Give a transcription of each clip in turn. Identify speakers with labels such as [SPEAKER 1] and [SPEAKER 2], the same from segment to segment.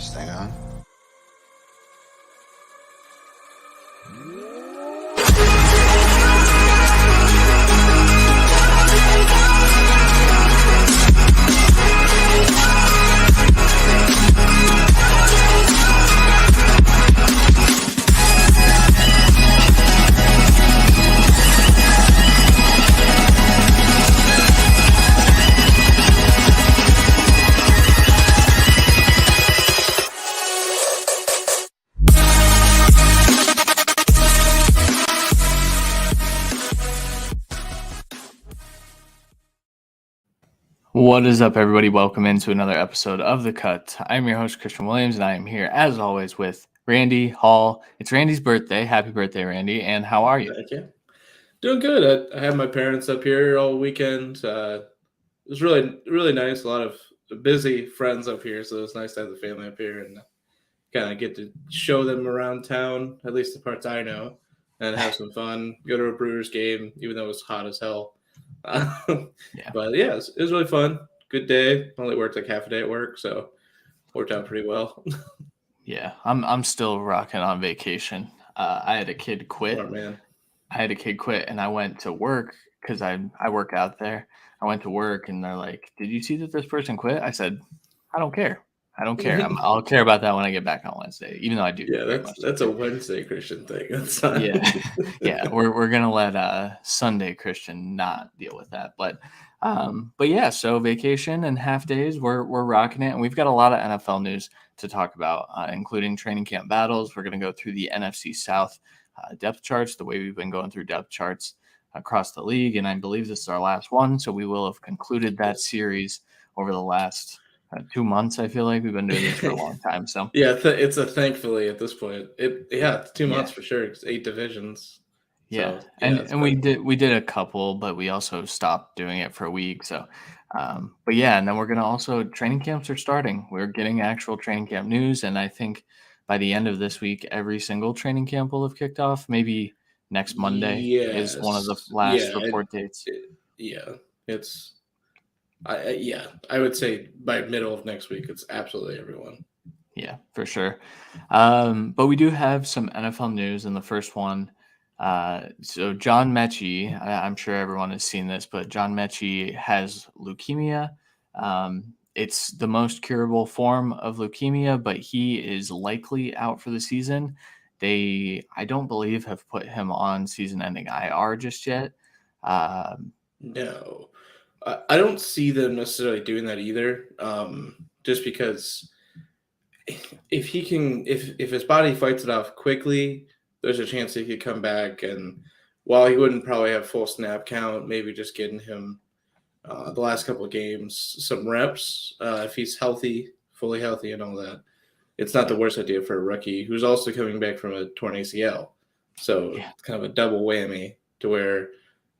[SPEAKER 1] Stay on.
[SPEAKER 2] What is up, everybody? Welcome into another episode of The Cut. I'm your host, Christian Williams, and I am here, as always, with Randy Hall. It's Randy's birthday. Happy birthday, Randy. And how are you?
[SPEAKER 3] Thank you. Doing good. I had my parents up here all weekend. It was really nice. A lot of busy friends up here, so it was nice to have the family up here and kind of get to show them around town, at least the parts I know, and have some fun. Go to a Brewers game, even though it was hot as hell. But yeah, it was really fun. Good day. Only worked like half a day at work, so worked out pretty well.
[SPEAKER 2] Yeah, I'm still rocking on vacation. I had a kid quit.
[SPEAKER 3] Smart man.
[SPEAKER 2] I had a kid quit, and I went to work because I work out there. I went to work, and they're like, "Did you see that this person quit?" I said, "I don't care. I don't care. I'll care about that when I get back on Wednesday, even though I do."
[SPEAKER 3] Yeah, that's a Wednesday Christian thing. That's fine.
[SPEAKER 2] Yeah. We're gonna let Sunday Christian not deal with that, but yeah. So vacation and half days, we're rocking it, and we've got a lot of NFL news to talk about, including training camp battles. We're gonna go through the NFC South depth charts, the way we've been going through depth charts across the league, and I believe this is our last one, so we will have concluded that series over the last 2 months. I feel like we've been doing this for a long time. So
[SPEAKER 3] yeah, it's a thankfully at this point. It's 2 months for sure. It's 8 divisions.
[SPEAKER 2] Yeah, so, and we did a couple, but we also stopped doing it for a week. So, but yeah, and then we're gonna also training camps are starting. We're getting actual training camp news, and I think by the end of this week, every single training camp will have kicked off. Maybe next Monday is one of the last report dates.
[SPEAKER 3] I would say by middle of next week, it's absolutely everyone.
[SPEAKER 2] Yeah, for sure. But we do have some NFL news, and the first one. So John Mechie, I'm sure everyone has seen this, but John Mechie has leukemia. It's the most curable form of leukemia, but he is likely out for the season. I don't believe, have put him on season-ending IR just yet.
[SPEAKER 3] No. I don't see them necessarily doing that either. Just because if his body fights it off quickly, there's a chance he could come back. And while he wouldn't probably have full snap count, maybe just getting him the last couple of games some reps if he's healthy, fully healthy, and all that. It's not the worst idea for a rookie who's also coming back from a torn ACL. So it's kind of a double whammy to where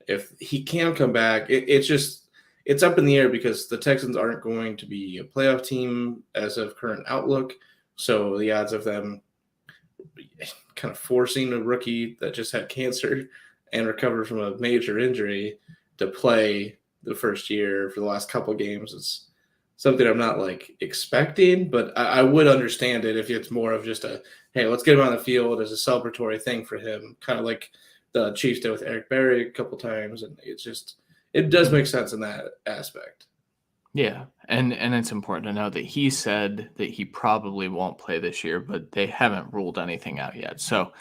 [SPEAKER 3] if he can come back, it's up in the air because the Texans aren't going to be a playoff team as of current outlook. So the odds of them kind of forcing a rookie that just had cancer and recovered from a major injury to play the first year for the last couple of games is something I'm not like expecting, but I would understand it if it's more of just hey, let's get him on the field as a celebratory thing for him, kind of like the Chiefs did with Eric Berry a couple times. And it does make sense in that aspect.
[SPEAKER 2] Yeah, and it's important to know that he said that he probably won't play this year, but they haven't ruled anything out yet. So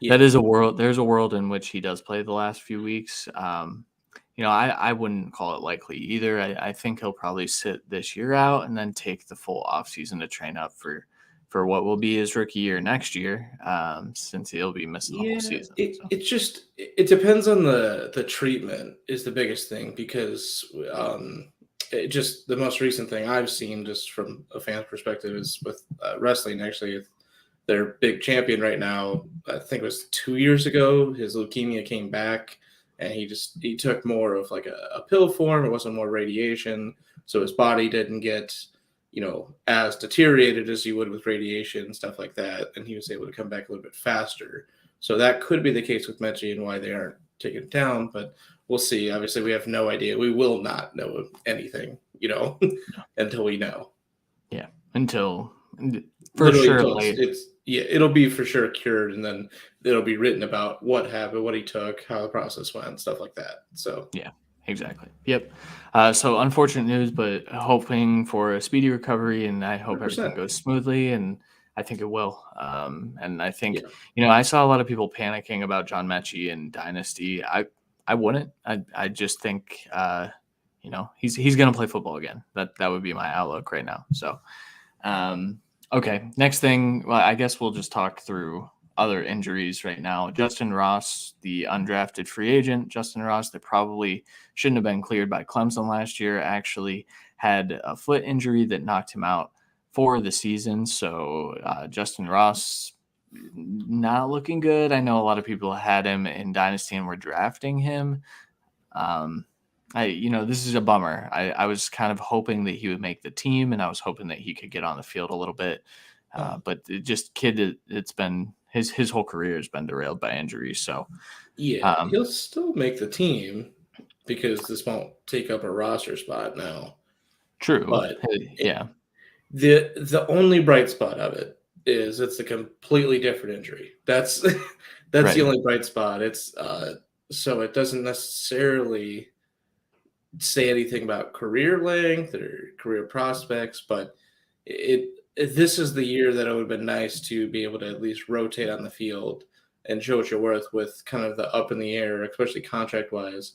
[SPEAKER 2] that is there's a world in which he does play the last few weeks. I wouldn't call it likely either. I think he'll probably sit this year out and then take the full offseason to train up for what will be his rookie year next year, since he'll be missing the whole season.
[SPEAKER 3] It depends on the treatment is the biggest thing because just the most recent thing I've seen just from a fan's perspective is with wrestling. Actually, their big champion right now, I think it was 2 years ago, his leukemia came back and he took more of like a pill form. It wasn't more radiation. So his body didn't get, as deteriorated as you would with radiation and stuff like that. And he was able to come back a little bit faster. So that could be the case with Mechie and why they aren't taking it down, but we'll see. Obviously, we have no idea. We will not know anything, until we know.
[SPEAKER 2] Yeah, until For
[SPEAKER 3] literally
[SPEAKER 2] sure
[SPEAKER 3] until
[SPEAKER 2] late.
[SPEAKER 3] it'll be for sure cured, and then it'll be written about what happened, what he took, how the process went, stuff like that. So
[SPEAKER 2] Yeah, exactly. Yep. So unfortunate news, but hoping for a speedy recovery, and I hope everything
[SPEAKER 3] 100%.
[SPEAKER 2] goes smoothly, and I think it will. And I think
[SPEAKER 3] Yeah.
[SPEAKER 2] I saw a lot of people panicking about John Mechie and Dynasty. I wouldn't. I just think he's going to play football again. That would be my outlook right now. So um, okay, next thing. Well, I guess we'll just talk through other injuries right now. Justin Ross, the undrafted free agent, Justin Ross, that probably shouldn't have been cleared by Clemson last year, actually had a foot injury that knocked him out for the season. So Justin Ross, not looking good. I know a lot of people had him in Dynasty and were drafting him. Um, this is a bummer. I was kind of hoping that he would make the team, and I was hoping that he could get on the field a little bit. But it's been his whole career has been derailed by injuries. So
[SPEAKER 3] Yeah,
[SPEAKER 2] um,
[SPEAKER 3] he'll still make the team because this won't take up a roster spot now.
[SPEAKER 2] true.
[SPEAKER 3] But
[SPEAKER 2] Yeah.
[SPEAKER 3] the only bright spot of it is it's a completely different injury. That's that's the
[SPEAKER 2] Right.
[SPEAKER 3] only bright spot. It's so it doesn't necessarily say anything about career length or career prospects, but this is the year that it would have been nice to be able to at least rotate on the field and show what you're worth with kind of the up in the air, especially contract wise,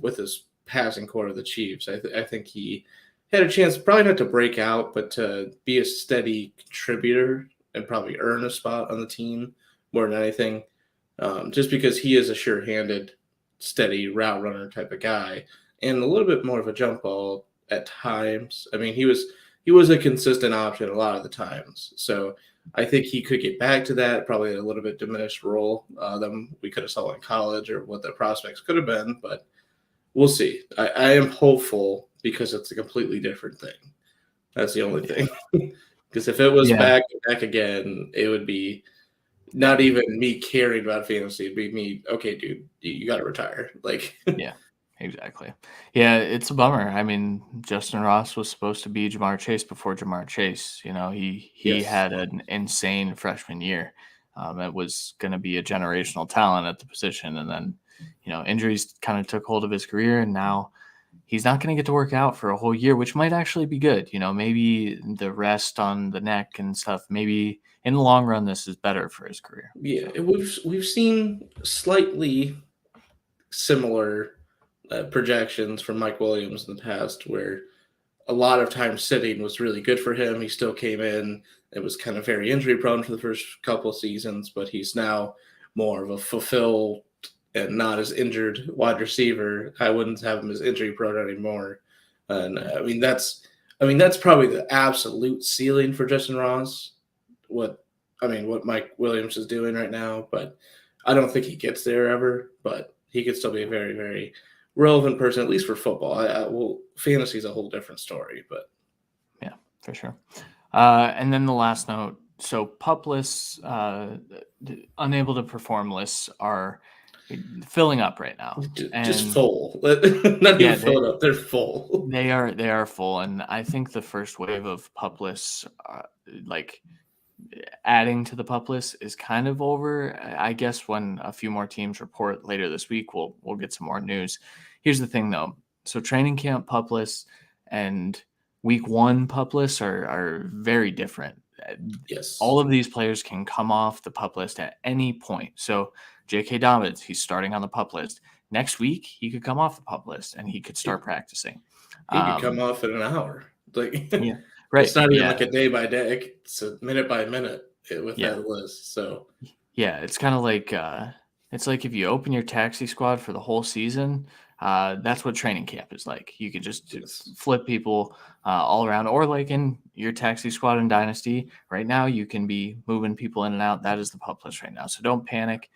[SPEAKER 3] with his passing core of the Chiefs. I think he had a chance, probably not to break out, but to be a steady contributor and probably earn a spot on the team more than anything, just because he is a sure-handed, steady route runner type of guy and a little bit more of a jump ball at times. I mean, he was a consistent option a lot of the times. So I think he could get back to that, probably a little bit diminished role than we could have saw in college or what the prospects could have been. But we'll see. I am hopeful because it's a completely different thing. That's the only thing. Because if it was
[SPEAKER 2] Yeah.
[SPEAKER 3] back again, it would be not even me caring about fantasy. It'd be me, okay, dude, you got to retire. Like,
[SPEAKER 2] Yeah. Exactly. Yeah, it's a bummer. I mean, Justin Ross was supposed to be Jamar Chase before Jamar Chase. He
[SPEAKER 3] yes.
[SPEAKER 2] had an insane freshman year. It was going to be a generational talent at the position, and then injuries kind of took hold of his career, and now he's not going to get to work out for a whole year, which might actually be good. Maybe the rest on the neck and stuff. Maybe in the long run, this is better for his career.
[SPEAKER 3] Yeah,
[SPEAKER 2] So
[SPEAKER 3] we've seen slightly similar projections from Mike Williams in the past, where a lot of times sitting was really good for him. He still came in. It was kind of very injury prone for the first couple of seasons, but he's now more of a fulfilled and not as injured wide receiver. I wouldn't have him as injury prone anymore. And
[SPEAKER 2] yeah,
[SPEAKER 3] I mean that's probably the absolute ceiling for Justin Ross. What Mike Williams is doing right now, but I don't think he gets there ever. But he could still be a very, very relevant person, at least for football. Well, fantasy is a whole different story, but
[SPEAKER 2] yeah, for sure. And then the last note. So pup lists, unable to perform lists are filling up right now,
[SPEAKER 3] just
[SPEAKER 2] and
[SPEAKER 3] full. Not even
[SPEAKER 2] yeah,
[SPEAKER 3] fill it up; they're full.
[SPEAKER 2] they are full. And I think the first wave of pup lists, like adding to the pup list, is kind of over. I guess when a few more teams report later this week, we'll get some more news. Here's the thing, though. So training camp pup lists and week one pup lists are very different.
[SPEAKER 3] Yes,
[SPEAKER 2] All of these players can come off the pup list at any point. So J.K. Dobbins, he's starting on the pup list. Next week, he could come off the pup list and he could start
[SPEAKER 3] he,
[SPEAKER 2] practicing.
[SPEAKER 3] he could come
[SPEAKER 2] Um,
[SPEAKER 3] off in an hour. Like
[SPEAKER 2] yeah,
[SPEAKER 3] it's
[SPEAKER 2] right.
[SPEAKER 3] not even
[SPEAKER 2] Yeah,
[SPEAKER 3] like a day by day; it's a minute by minute with
[SPEAKER 2] yeah.
[SPEAKER 3] that list. So
[SPEAKER 2] Yeah, it's kind of like it's like if you open your taxi squad for the whole season, that's what training camp is like. You could just
[SPEAKER 3] yes,
[SPEAKER 2] flip people all around, or like in your taxi squad in Dynasty right now, you can be moving people in and out. That is the pup list right now, so don't panic.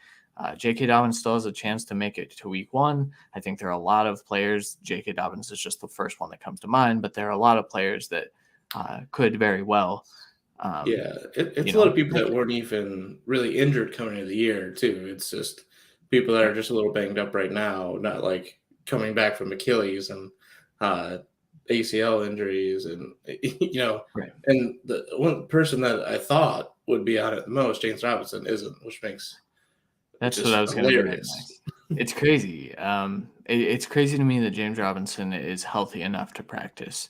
[SPEAKER 2] J.K. Dobbins still has a chance to make it to week one. I think there are a lot of players. J.K. Dobbins is just the first one that comes to mind, but there are a lot of players that could very well, um,
[SPEAKER 3] yeah, it's a lot of people
[SPEAKER 2] make
[SPEAKER 3] that
[SPEAKER 2] it.
[SPEAKER 3] weren't even really injured coming into the year too. It's just people that
[SPEAKER 2] Yeah,
[SPEAKER 3] are just a little banged up right now, not like coming back from Achilles and uh, ACL injuries, and
[SPEAKER 2] Right.
[SPEAKER 3] and the one person that I thought would be on it the most, James Robinson, isn't, which makes it
[SPEAKER 2] That's what I
[SPEAKER 3] just
[SPEAKER 2] was going to bring up
[SPEAKER 3] hilarious.
[SPEAKER 2] next. It's crazy. It's crazy to me that James Robinson is healthy enough to practice.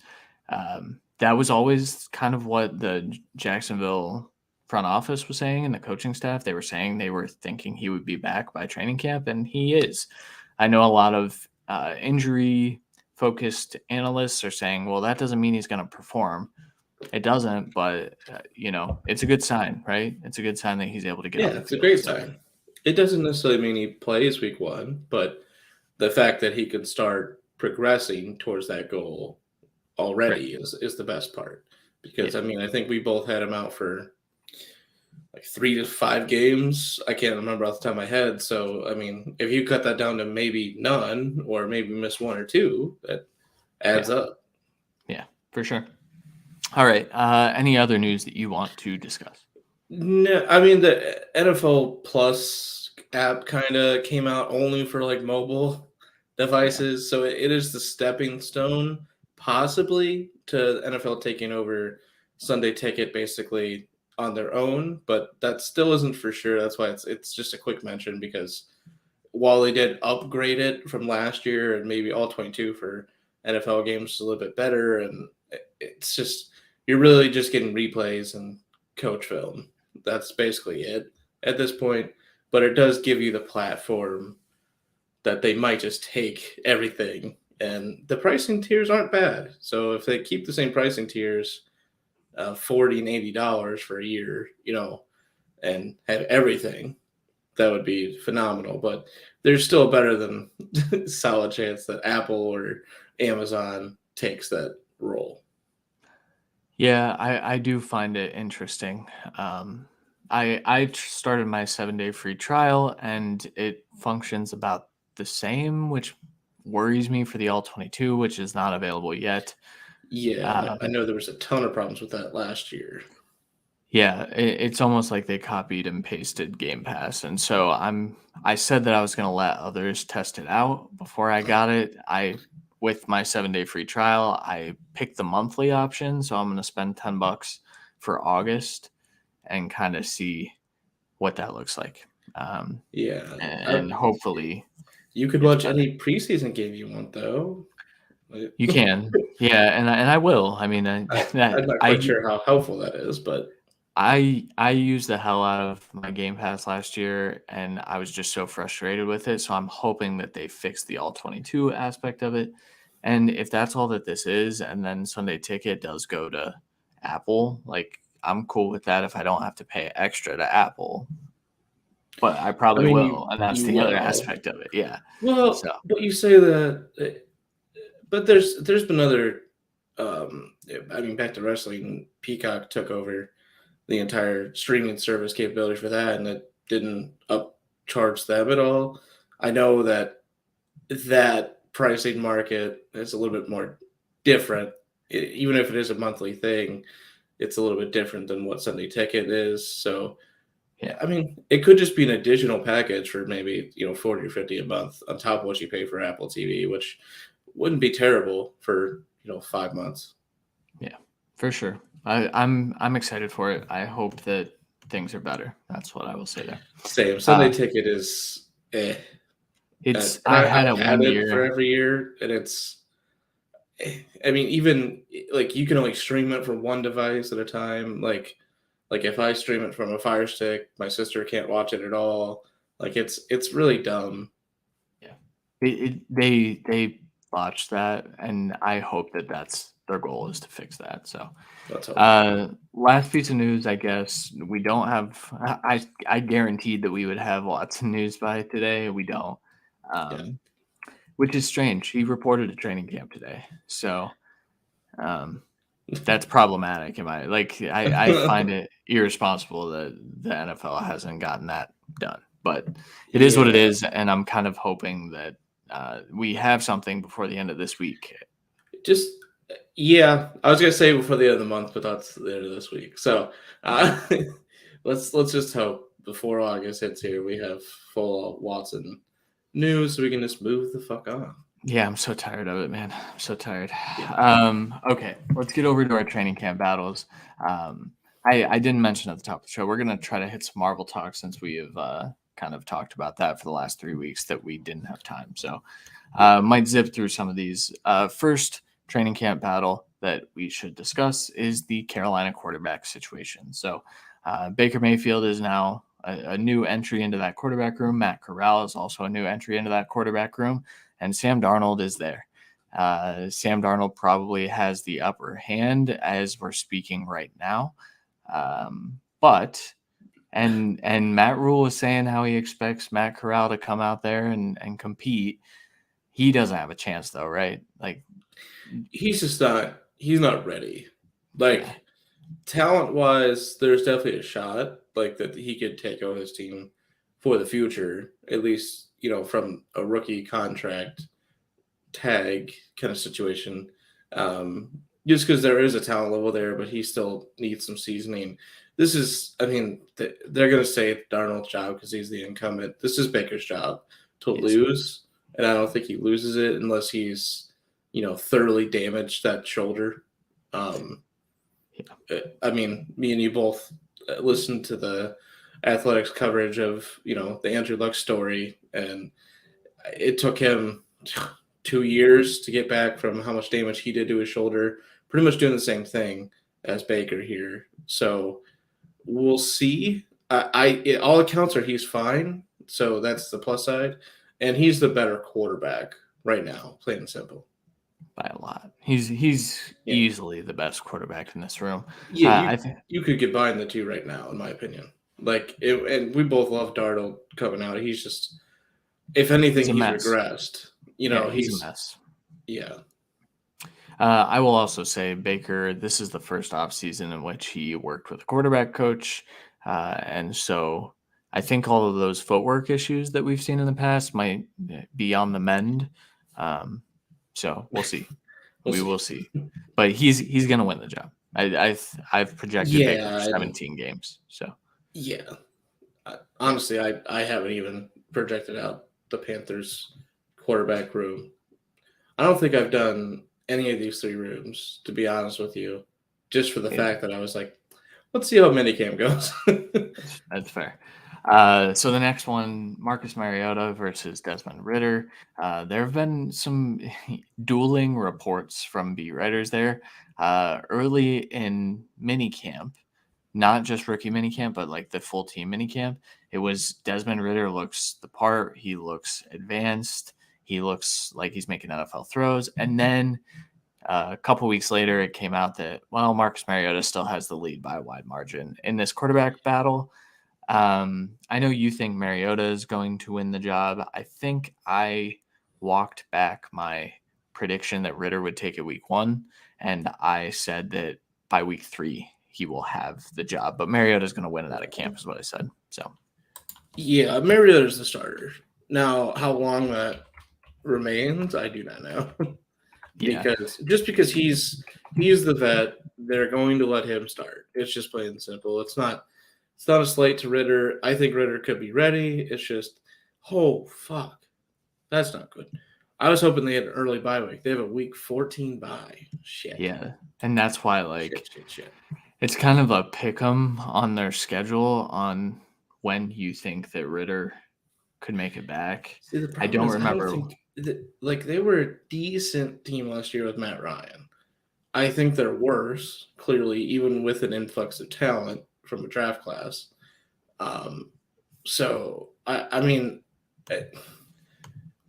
[SPEAKER 2] That was always kind of what the Jacksonville front office was saying and the coaching staff. They were saying they were thinking he would be back by training camp, and he is. I know a lot of injury focused analysts are saying, well, that doesn't mean he's going to perform. It doesn't, but it's a good sign, right? It's a good sign that he's able to get
[SPEAKER 3] Yeah,
[SPEAKER 2] on the
[SPEAKER 3] it's a
[SPEAKER 2] field.
[SPEAKER 3] great
[SPEAKER 2] So
[SPEAKER 3] sign. It doesn't necessarily mean he plays week 1, but the fact that he could start progressing towards that goal
[SPEAKER 2] right,
[SPEAKER 3] already is the best part.
[SPEAKER 2] yeah,
[SPEAKER 3] Because I mean, I think we both had him out for like 3 to 5 games. I can't remember off the top of my head. So I mean, if you cut that down to maybe none or maybe miss 1 or 2, that adds
[SPEAKER 2] yeah,
[SPEAKER 3] up.
[SPEAKER 2] yeah, for sure. All right. Any other news that you want to discuss?
[SPEAKER 3] No, I mean the NFL Plus app kind of came out only for like mobile
[SPEAKER 2] Yeah,
[SPEAKER 3] devices, so it is the stepping stone possibly to NFL taking over Sunday Ticket basically on their own, but that still isn't for sure. That's why it's just a quick mention because while they did upgrade it from last year and maybe all 22 for NFL games a little bit better, and it's just you're really just getting replays and coach film. That's basically it at this point. But it does give you the platform that they might just take everything, and the pricing tiers aren't bad. So if they keep the same pricing tiers, $40 and $80 for a year, and have everything, that would be phenomenal. But there's still better than solid chance that Apple or Amazon takes that role.
[SPEAKER 2] yeah, I do find it interesting. I started my 7-day free trial, and it functions about the same, which worries me for the all 22, which is not available yet.
[SPEAKER 3] Yeah, I
[SPEAKER 2] Um,
[SPEAKER 3] know there was a ton of problems with that last year.
[SPEAKER 2] Yeah, it's almost like they copied and pasted Game Pass, and so I said that I was gonna let others test it out before I got it. With my 7-day free trial, I picked the monthly option, so I'm gonna spend $10 for August and kind of see what that looks like.
[SPEAKER 3] Yeah,
[SPEAKER 2] And hopefully
[SPEAKER 3] you could
[SPEAKER 2] it's
[SPEAKER 3] watch
[SPEAKER 2] better.
[SPEAKER 3] any preseason game you want, though.
[SPEAKER 2] You can, yeah, and I will. I mean,
[SPEAKER 3] I'm not quite sure how helpful that is, but
[SPEAKER 2] I used the hell out of my Game Pass last year, and I was just so frustrated with it. So I'm hoping that they fix the all 22 aspect of it. And if that's all that this is, and then Sunday Ticket does go to Apple, like I'm cool with that if I don't have to pay extra to Apple. But I
[SPEAKER 3] I
[SPEAKER 2] probably
[SPEAKER 3] mean,
[SPEAKER 2] will, and that's
[SPEAKER 3] you
[SPEAKER 2] the other
[SPEAKER 3] will.
[SPEAKER 2] aspect of it. Yeah.
[SPEAKER 3] Well,
[SPEAKER 2] So
[SPEAKER 3] but you say that, but there's been other. I mean, back to wrestling. Peacock took over the entire streaming service capability for that, and it didn't upcharge them at all. I know that that pricing market is a little bit more different. Even if it is a monthly thing, it's a little bit different than what Sunday Ticket is. So,
[SPEAKER 2] yeah.
[SPEAKER 3] I mean, it could just be an additional package for maybe 40 or 50 a month on top of what you pay for Apple TV, which wouldn't be terrible for 5 months.
[SPEAKER 2] Yeah, for sure. I'm excited for it. I hope that things are better. That's what I will say there.
[SPEAKER 3] Same. Sunday
[SPEAKER 2] Uh,
[SPEAKER 3] Ticket is
[SPEAKER 2] it's
[SPEAKER 3] and
[SPEAKER 2] I had
[SPEAKER 3] I've
[SPEAKER 2] it
[SPEAKER 3] had
[SPEAKER 2] one
[SPEAKER 3] it for
[SPEAKER 2] year.
[SPEAKER 3] every year, and I mean, even like you can only stream it from one device at a time. Like if I stream it from a Fire Stick, my sister can't watch it at all. Like it's really dumb.
[SPEAKER 2] Yeah. They botched that, and I hope that that's their goal is to fix that. So,
[SPEAKER 3] Let's hope.
[SPEAKER 2] last piece of news, I guess we don't have. I guaranteed that we would have lots of news by today. We don't,
[SPEAKER 3] Yeah.
[SPEAKER 2] um, which is strange. He reported a training camp today, so um, that's problematic. I find it irresponsible that the NFL hasn't gotten that done, but it is what it
[SPEAKER 3] Yeah.
[SPEAKER 2] is, and I'm kind of hoping that we have something before the end of this week.
[SPEAKER 3] Just yeah. I was gonna say before the end of the month, but that's the end of this week. So uh, let's just hope before August hits here we have full Watson news so we can just move the fuck on.
[SPEAKER 2] Yeah, I'm so tired of it, man. I'm so tired.
[SPEAKER 3] Yeah.
[SPEAKER 2] Okay, let's get over to our training camp battles. Um, I didn't mention at the top of the show, we're going to try to hit some Marvel talk since we have kind of talked about that for the last 3 weeks that we didn't have time. So
[SPEAKER 3] Yeah.
[SPEAKER 2] might zip through some of these. First training camp battle that we should discuss is the Carolina quarterback situation. So Baker Mayfield is now a new entry into that quarterback room. Matt Corral is also a new entry into that quarterback room, and Sam Darnold is there. Sam Darnold probably has the upper hand as we're speaking right now. But and Matt Rule is saying how he expects Matt Corral to come out there and compete. He doesn't have a chance though, right? Like,
[SPEAKER 3] He's not ready. Like,
[SPEAKER 2] yeah,
[SPEAKER 3] talent wise, there's definitely a shot like that he could take over his team for the future, at least, from a rookie contract tag kind of situation. Just because there is a talent level there, but he still needs some seasoning. This is, I mean, they're going to say Darnold's job because he's the incumbent. This is Baker's job to
[SPEAKER 2] yes,
[SPEAKER 3] lose, and I don't think he loses it unless he's, thoroughly damaged that shoulder. Um, I mean, me and you both listened to the athletics coverage of, the Andrew Luck story, and it took him 2 years to get back from how much damage he did to his shoulder. Pretty much doing the same thing as Baker here. So we'll see. All accounts are he's fine. So that's the plus side, and he's the better quarterback right now, plain and simple.
[SPEAKER 2] by a lot. He's
[SPEAKER 3] Yeah,
[SPEAKER 2] easily the best quarterback in this room.
[SPEAKER 3] yeah.
[SPEAKER 2] I think
[SPEAKER 3] You could get behind the two right now, in my opinion. And we both love Darnold coming out. He's just, if anything,
[SPEAKER 2] he's a
[SPEAKER 3] he's
[SPEAKER 2] mess.
[SPEAKER 3] regressed.
[SPEAKER 2] Yeah, he's a
[SPEAKER 3] He's
[SPEAKER 2] mess.
[SPEAKER 3] yeah.
[SPEAKER 2] I will also say Baker, this is the first offseason in which he worked with a quarterback coach. And so I think all of those footwork issues that we've seen in the past might be on the mend. So we'll see.
[SPEAKER 3] We'll
[SPEAKER 2] We
[SPEAKER 3] see.
[SPEAKER 2] will see. But he's going to win the job. I've projected Baker for
[SPEAKER 3] Yeah,
[SPEAKER 2] 17 games. So
[SPEAKER 3] yeah.
[SPEAKER 2] yeah,
[SPEAKER 3] Honestly, I haven't even projected out the Panthers quarterback room. I don't think I've done any of these three rooms, to be honest with you, just for the
[SPEAKER 2] yeah,
[SPEAKER 3] fact that I was like, let's see how minicamp goes.
[SPEAKER 2] that's fair. So the next one, Marcus Mariota versus Desmond Ritter. There have been some dueling reports from beat writers there early in minicamp, not just rookie minicamp, but like the full team minicamp. It was Desmond Ritter looks the part. He looks advanced. He looks like he's making NFL throws. And then a couple weeks later, it came out that, well, Marcus Mariota still has the lead by a wide margin in this quarterback battle. I know you think Mariota is going to win the job. I think I walked back my prediction that Ritter would take it week 1, and I said that by week 3 he will have the job. But Mariota is going to win it out of camp, is what I said. So
[SPEAKER 3] Yeah, Mariota's the starter. Now, how long that remains, I do not know.
[SPEAKER 2] yeah,
[SPEAKER 3] Because he's the vet, they're going to let him start. It's just plain and simple. It's not a slate to Ritter. I think Ritter could be ready. It's just, oh fuck, that's not good. I was hoping they had an early bye week. They have a week 14 bye. Shit,
[SPEAKER 2] yeah, and that's why
[SPEAKER 3] shit,
[SPEAKER 2] like
[SPEAKER 3] shit, shit.
[SPEAKER 2] it's kind of a pick 'em on their schedule on when you think that Ritter could make it back.
[SPEAKER 3] See, the
[SPEAKER 2] I
[SPEAKER 3] problem
[SPEAKER 2] don't
[SPEAKER 3] is I don't
[SPEAKER 2] remember.
[SPEAKER 3] think like they were a decent team last year with Matt Ryan. I think they're worse, clearly, even with an influx of talent from a draft class. Um, so I mean, eh,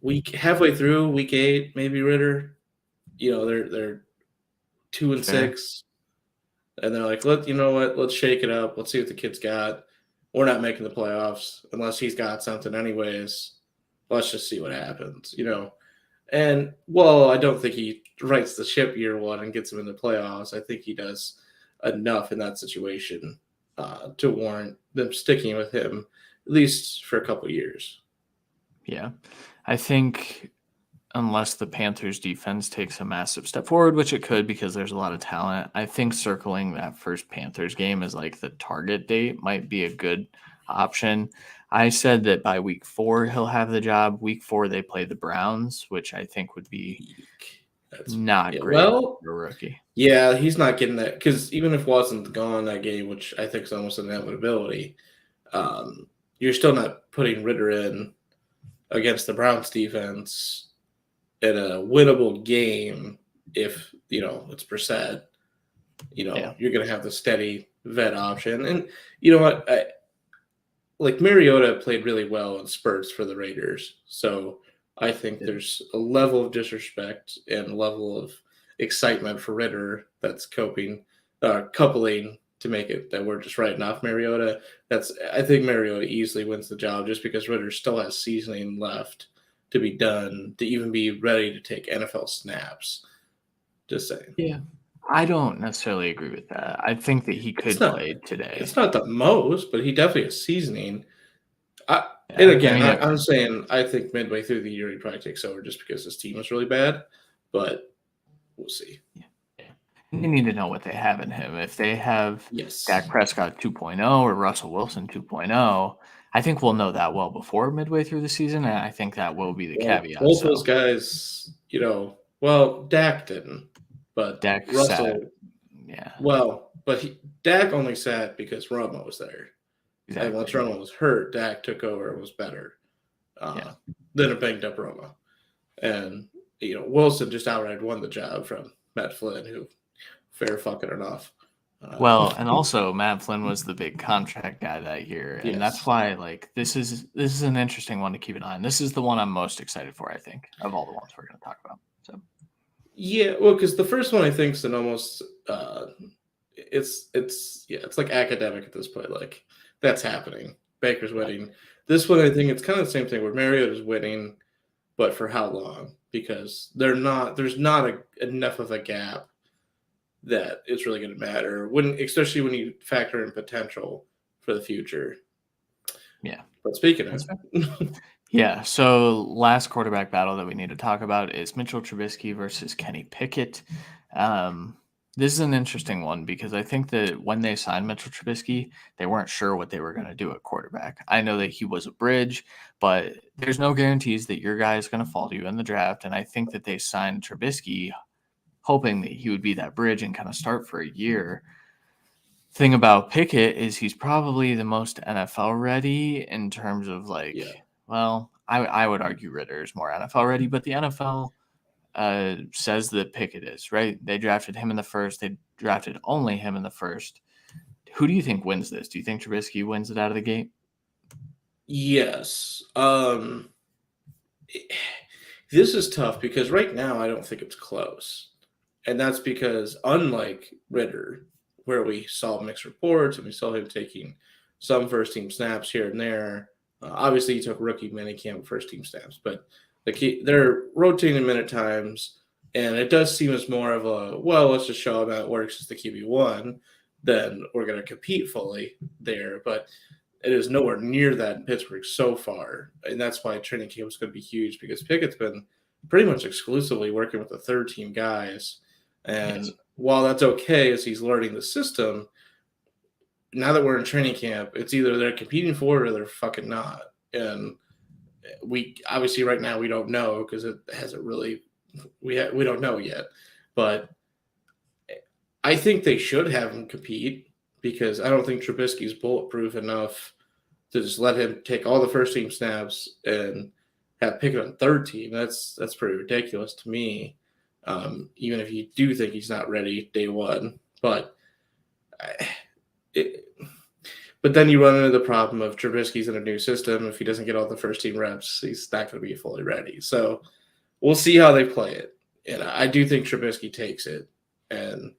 [SPEAKER 3] week halfway through week 8, maybe Ritter. They're two and
[SPEAKER 2] Fair.
[SPEAKER 3] six, and they're like, you know what? Let's shake it up. Let's see what the kid's got. We're not making the playoffs unless he's got something, anyways. Let's just see what happens. And well, I don't think he rights the ship year 1 and gets him in the playoffs. I think he does enough in that situation to warrant them sticking with him at least for a couple of years.
[SPEAKER 2] Yeah. I think unless the Panthers defense takes a massive step forward, which it could because there's a lot of talent, I think circling that first Panthers game as like the target date might be a good option. I said that by week 4 he'll have the job. Week 4 they play the Browns, which I think would be not great
[SPEAKER 3] Well,
[SPEAKER 2] for a rookie.
[SPEAKER 3] yeah, he's not getting that because even if Watson's gone that game, which I think is almost an inevitability, you're still not putting Ritter in against the Browns defense in a winnable game if it's Brissett. You're going to have the steady vet option, and you know what? Like Mariota played really well in spurts for the Raiders, so I think there's a level of disrespect and a level of excitement for Ritter that's coupling to make it that we're just writing off Mariota. I think Mariota easily wins the job just because Ritter still has seasoning left to be done to even be ready to take NFL snaps. Just saying.
[SPEAKER 2] Yeah. I don't necessarily agree with that. I think that he could play today.
[SPEAKER 3] It's not the most, but he definitely has seasoning. I'm saying I think midway through the year he probably takes over just because his team is really bad, but we'll see.
[SPEAKER 2] Yeah. You need to know what they have in him. If they have Dak Prescott 2.0 or Russell Wilson 2.0, I think we'll know that well before midway through the season, and I think that will be the caveat.
[SPEAKER 3] Both those guys, Dak didn't, but
[SPEAKER 2] Dak
[SPEAKER 3] Russell,
[SPEAKER 2] sat. Yeah.
[SPEAKER 3] Well, but Dak only sat because Romo was there. Exactly. And once Romo was hurt, Dak took over and was better than a banged up Romo. And, Wilson just outright won the job from Matt Flynn, who fair fucking enough.
[SPEAKER 2] Well, and also Matt Flynn was the big contract guy that year. And that's why, this is an interesting one to keep an eye on. This is the one I'm most excited for, I think, of all the ones we're going to talk about. So.
[SPEAKER 3] Yeah, well, because the first one I think is an almost it's like academic at this point. Like that's happening. Baker's winning. This one I think it's kind of the same thing where Mariota's winning, but for how long? Because there's not enough of a gap that it's really going to matter especially when you factor in potential for the future.
[SPEAKER 2] Yeah.
[SPEAKER 3] But speaking of
[SPEAKER 2] yeah, so last quarterback battle that we need to talk about is Mitchell Trubisky versus Kenny Pickett. This is an interesting one because I think that when they signed Mitchell Trubisky, they weren't sure what they were going to do at quarterback. I know that he was a bridge, but there's no guarantees that your guy is going to fall to you in the draft. And I think that they signed Trubisky hoping that he would be that bridge and kind of start for a year. Thing about Pickett is he's probably the most NFL ready in terms of well, I would argue Ritter is more NFL ready, but the NFL says that Pickett is, right? They drafted him in the first. They drafted only him in the first. Who do you think wins this? Do you think Trubisky wins it out of the gate?
[SPEAKER 3] Yes. This is tough because right now I don't think it's close. And that's because unlike Ritter, where we saw mixed reports and we saw him taking some first-team snaps here and there, obviously he took rookie minicamp first-team snaps, but they're rotating minute times, and it does seem as more of a, let's just show him how it works as the QB1, then we're going to compete fully there. But it is nowhere near that in Pittsburgh so far, and that's why training camp is going to be huge because Pickett's been pretty much exclusively working with the third-team guys. And while that's okay as he's learning the system, now that we're in training camp, it's either they're competing for it or they're fucking not. And we obviously right now we don't know because it hasn't really we don't know yet. But I think they should have him compete because I don't think Trubisky's bulletproof enough to just let him take all the first team snaps and have Pickett on third team. That's pretty ridiculous to me. Even if you do think he's not ready day one, but then you run into the problem of Trubisky's in a new system. If he doesn't get all the first team reps, he's not going to be fully ready. So we'll see how they play it. And I do think Trubisky takes it. And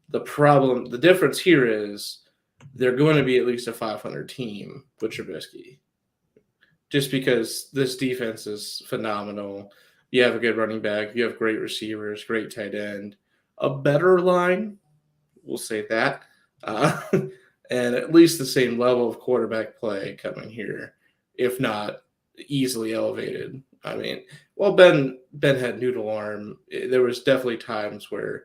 [SPEAKER 3] the difference here is they're going to be at least a 500 team with Trubisky. Just because this defense is phenomenal. You have a good running back. You have great receivers, great tight end, a better line. We'll say that. And at least the same level of quarterback play coming here, if not easily elevated. I mean, Ben had noodle arm. There was definitely times where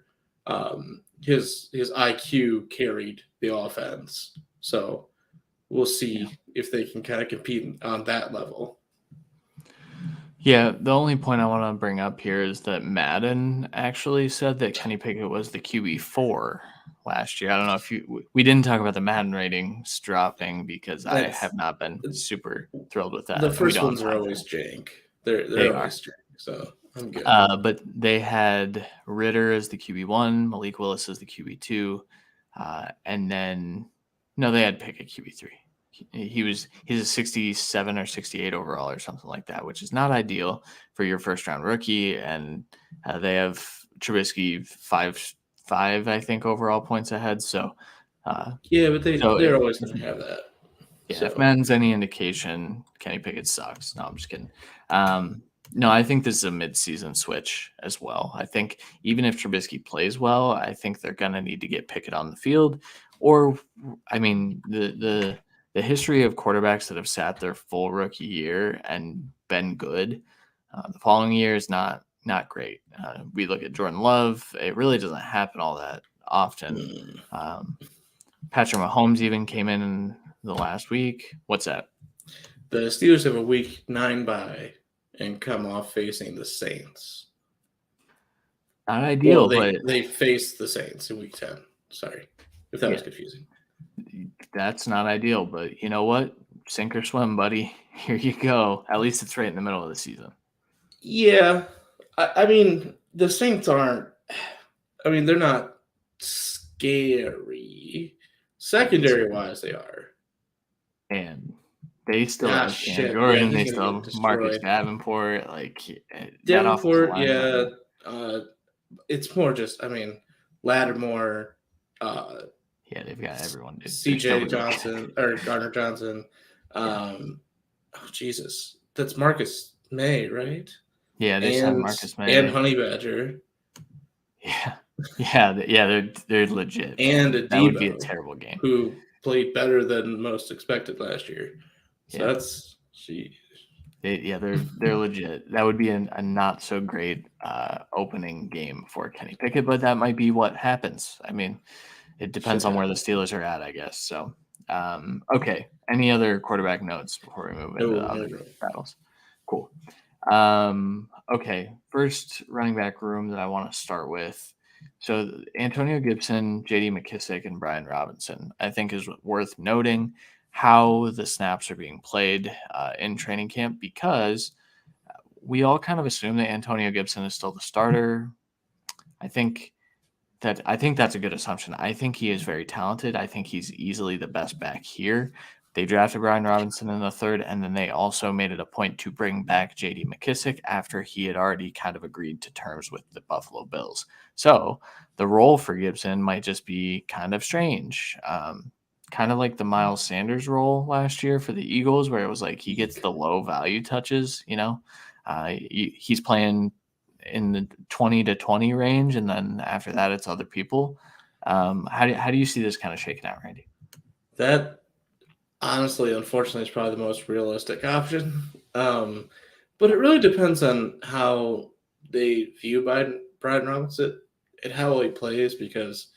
[SPEAKER 3] his IQ carried the offense. So we'll see if they can kind of compete on that level.
[SPEAKER 2] Yeah, the only point I want to bring up here is that Madden actually said that Kenny Pickett was the QB4 last year. I don't know if we didn't talk about the Madden ratings dropping because I have not been super thrilled with that.
[SPEAKER 3] The
[SPEAKER 2] And we
[SPEAKER 3] first
[SPEAKER 2] don't
[SPEAKER 3] ones
[SPEAKER 2] have
[SPEAKER 3] are
[SPEAKER 2] time
[SPEAKER 3] always
[SPEAKER 2] for
[SPEAKER 3] jank. They're
[SPEAKER 2] They
[SPEAKER 3] always jank, so I'm good.
[SPEAKER 2] But they had Ritter as the QB1, Malik Willis as the QB2, and then they had Pickett QB3. He's a 67 or 68 overall or something like that, which is not ideal for your first round rookie. And they have Trubisky five, I think, overall points ahead. So
[SPEAKER 3] yeah, but they're always going to have that.
[SPEAKER 2] Yeah, if Madden's any indication, Kenny Pickett sucks. No, I'm just kidding. No, I think this is a mid-season switch as well. I think even if Trubisky plays well, I think they're going to need to get Pickett on the field. Or, I mean, the history of quarterbacks that have sat their full rookie year and been good, the following year is not great. We look at Jordan Love; it really doesn't happen all that often. Patrick Mahomes even came in the last week. What's that?
[SPEAKER 3] The Steelers have a week 9 bye and come off facing the Saints.
[SPEAKER 2] Not ideal,
[SPEAKER 3] well,
[SPEAKER 2] but
[SPEAKER 3] they face the Saints in week 10. Sorry if that was confusing.
[SPEAKER 2] That's not ideal, but you know what? Sink or swim, buddy. Here you go. At least it's right in the middle of the season.
[SPEAKER 3] Yeah. I mean, the Saints aren't – I mean, they're not scary. Secondary-wise, they are.
[SPEAKER 2] And they still have Cam Jordan. They still have Marcus Davenport.
[SPEAKER 3] Davenport, yeah. It's more just, I mean, Lattimore.
[SPEAKER 2] Yeah, they've got everyone. Dude.
[SPEAKER 3] CJ Johnson or Gardner Johnson. Oh, Jesus. That's Marcus May, right?
[SPEAKER 2] Yeah, they signed Marcus May.
[SPEAKER 3] And Honey Badger.
[SPEAKER 2] Yeah, they're legit.
[SPEAKER 3] And a
[SPEAKER 2] that would be a terrible game.
[SPEAKER 3] Who played better than most expected last year. So that's
[SPEAKER 2] they're legit. That would be a not so great opening game for Kenny Pickett, but that might be what happens. I mean, it depends on where the Steelers are at, I guess. So, okay. Any other quarterback notes before we move into the other battles? Cool. Okay. First running back room that I want to start with. So Antonio Gibson, J.D. McKissick, and Brian Robinson, I think is worth noting how the snaps are being played in training camp, because we all kind of assume that Antonio Gibson is still the starter. I think that's a good assumption. I think he is very talented. I think he's easily the best back here. They drafted Brian Robinson in the third, and then they also made it a point to bring back J.D. McKissick after he had already kind of agreed to terms with the Buffalo Bills. So the role for Gibson might just be kind of strange. Kind of like the Miles Sanders role last year for the Eagles, where it was like he gets the low value touches, he's playing in the 20 to 20 range, and then after that it's other people. How do you see this kind of shaking out, Randy?
[SPEAKER 3] That honestly, unfortunately, is probably the most realistic option. But it really depends on how they view Brian Robinson and how he plays, because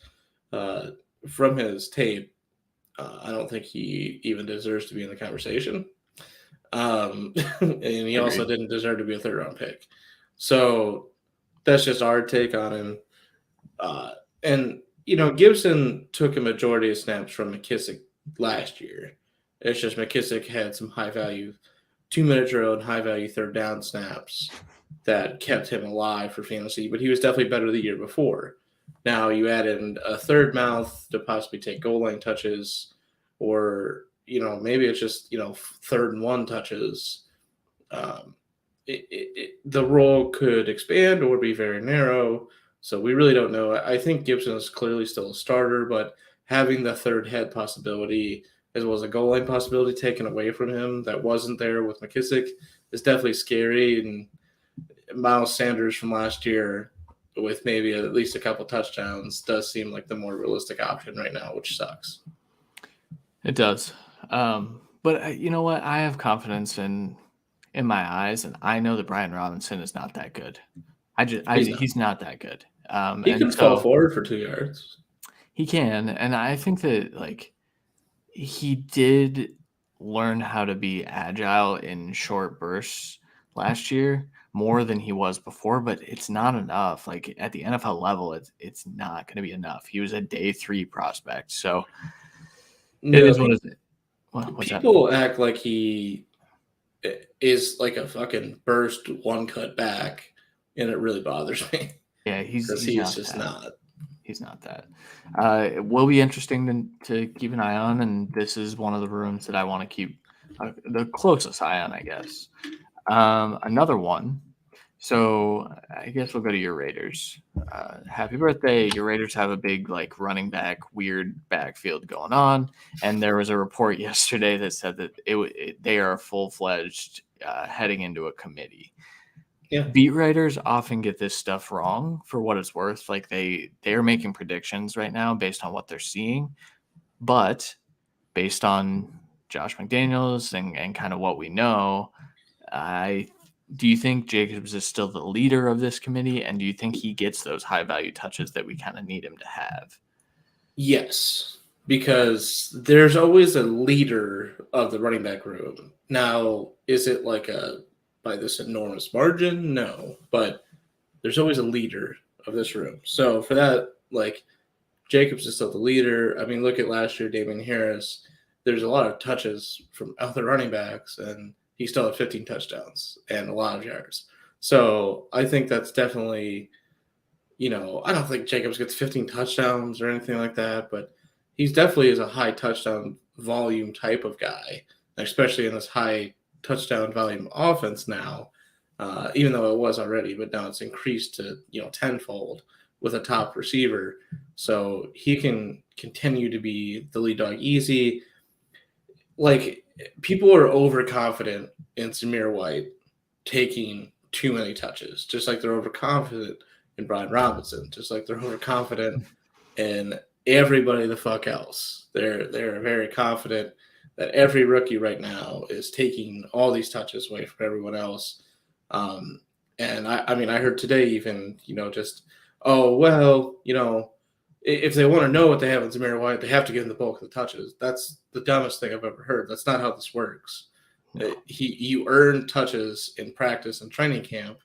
[SPEAKER 3] from his tape, I don't think he even deserves to be in the conversation. And he also didn't deserve to be a third-round pick. So that's just our take on him. And, Gibson took a majority of snaps from McKissick last year. It's just McKissick had some high-value 2-minute drill and high-value third-down snaps that kept him alive for fantasy, but he was definitely better the year before. Now you add in a third mouth to possibly take goal line touches, or, maybe it's just, 3rd and 1 touches. The role could expand or be very narrow, so we really don't know. I think Gibson is clearly still a starter, but having the third head possibility as well as a goal line possibility taken away from him that wasn't there with McKissick is definitely scary. And Miles Sanders from last year with maybe at least a couple touchdowns does seem like the more realistic option right now, which sucks.
[SPEAKER 2] It does. But you know what? I have confidence in my eyes, and I know that Brian Robinson is not that good. He's not that good.
[SPEAKER 3] He can fall forward for 2 yards.
[SPEAKER 2] He can, and I think that He did learn how to be agile in short bursts last year more than he was before, but it's not enough. Like at the NFL level, it's not going to be enough. He was a day 3 prospect, so it
[SPEAKER 3] No,
[SPEAKER 2] is what is it. What's that?
[SPEAKER 3] people act like he is like a fucking burst one cut back, and it really bothers me
[SPEAKER 2] Yeah,
[SPEAKER 3] because
[SPEAKER 2] he's
[SPEAKER 3] he's
[SPEAKER 2] not
[SPEAKER 3] just
[SPEAKER 2] that.
[SPEAKER 3] not.
[SPEAKER 2] He's not that. It will be interesting to keep an eye on, and this is one of the rooms that I want to keep the closest eye on, I guess. Another one. So I guess we'll go to your Raiders. Happy birthday! Your Raiders have a big like running back weird backfield going on, and there was a report yesterday that said that they are full fledged heading into a committee.
[SPEAKER 3] Yeah.
[SPEAKER 2] Beat writers often get this stuff wrong for what it's worth. Like they're making predictions right now based on what they're seeing, but based on Josh McDaniels and kind of what we know, I do you think Jacobs is still the leader of this committee, and do you think he gets those high value touches that we kind of need him to have?
[SPEAKER 3] Yes, because there's always a leader of the running back room. Now, is it like a by this enormous margin? No, but there's always a leader of this room. So for that, like Jacobs is still the leader. I mean, look at last year, Damian Harris. There's a lot of touches from other running backs, and he still had 15 touchdowns and a lot of yards. So I think that's definitely, I don't think Jacobs gets 15 touchdowns or anything like that, but he's definitely is a high touchdown volume type of guy, especially in this high touchdown volume offense now. Even though it was already, but now it's increased to tenfold with a top receiver, so he can continue to be the lead dog easy. Like people are overconfident in Zamir White taking too many touches, just like they're overconfident in Brian Robinson, just like they're overconfident in everybody the fuck else. They're very confident that every rookie right now is taking all these touches away from everyone else. And I mean, I heard today even, just, oh, well, if they want to know what they have in Zamir White, they have to give him the bulk of the touches. That's the dumbest thing I've ever heard. That's not how this works.
[SPEAKER 2] No.
[SPEAKER 3] You earn touches in practice and training camp,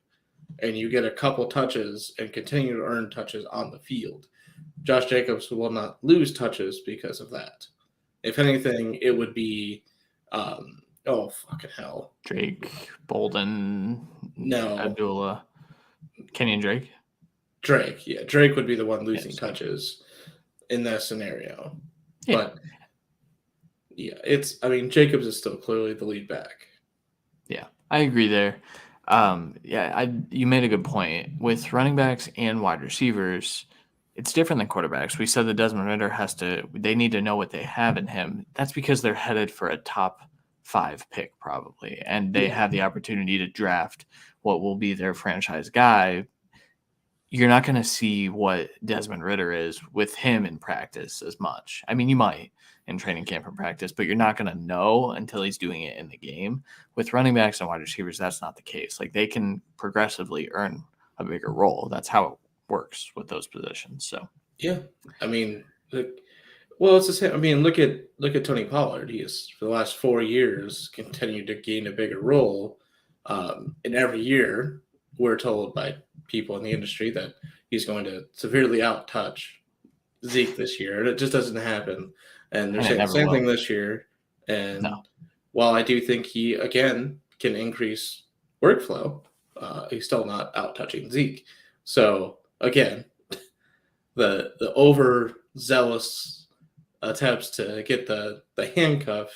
[SPEAKER 3] and you get a couple touches and continue to earn touches on the field. Josh Jacobs will not lose touches because of that. If anything, it would be, oh, fucking hell.
[SPEAKER 2] Drake, Bolden,
[SPEAKER 3] No.
[SPEAKER 2] Abdullah, Kenyon Drake.
[SPEAKER 3] Drake, yeah. Drake would be the one losing
[SPEAKER 2] Yes.
[SPEAKER 3] touches in that scenario.
[SPEAKER 2] Yeah.
[SPEAKER 3] But, yeah, Jacobs is still clearly the lead back.
[SPEAKER 2] Yeah, I agree there. You made a good point. With running backs and wide receivers, it's different than quarterbacks. We said that Desmond Ritter they need to know what they have in him. That's because they're headed for a top 5 pick probably, and they have the opportunity to draft what will be their franchise guy. You're not going to see what Desmond Ritter is with him in practice as much. I mean, you might in training camp and practice, but you're not going to know until he's doing it in the game. With running backs and wide receivers, that's not the case. Like they can progressively earn a bigger role. That's how it works with those positions. So
[SPEAKER 3] yeah, I mean, it's the same. I mean, look at Tony Pollard. He has for the last 4 years continued to gain a bigger role, and every year we're told by people in the industry that he's going to severely out-touch Zeke this year, and it just doesn't happen. And they're saying the same thing this year. And while I do think he again can increase workflow, he's still not out-touching Zeke. So again, the overzealous attempts to get the handcuff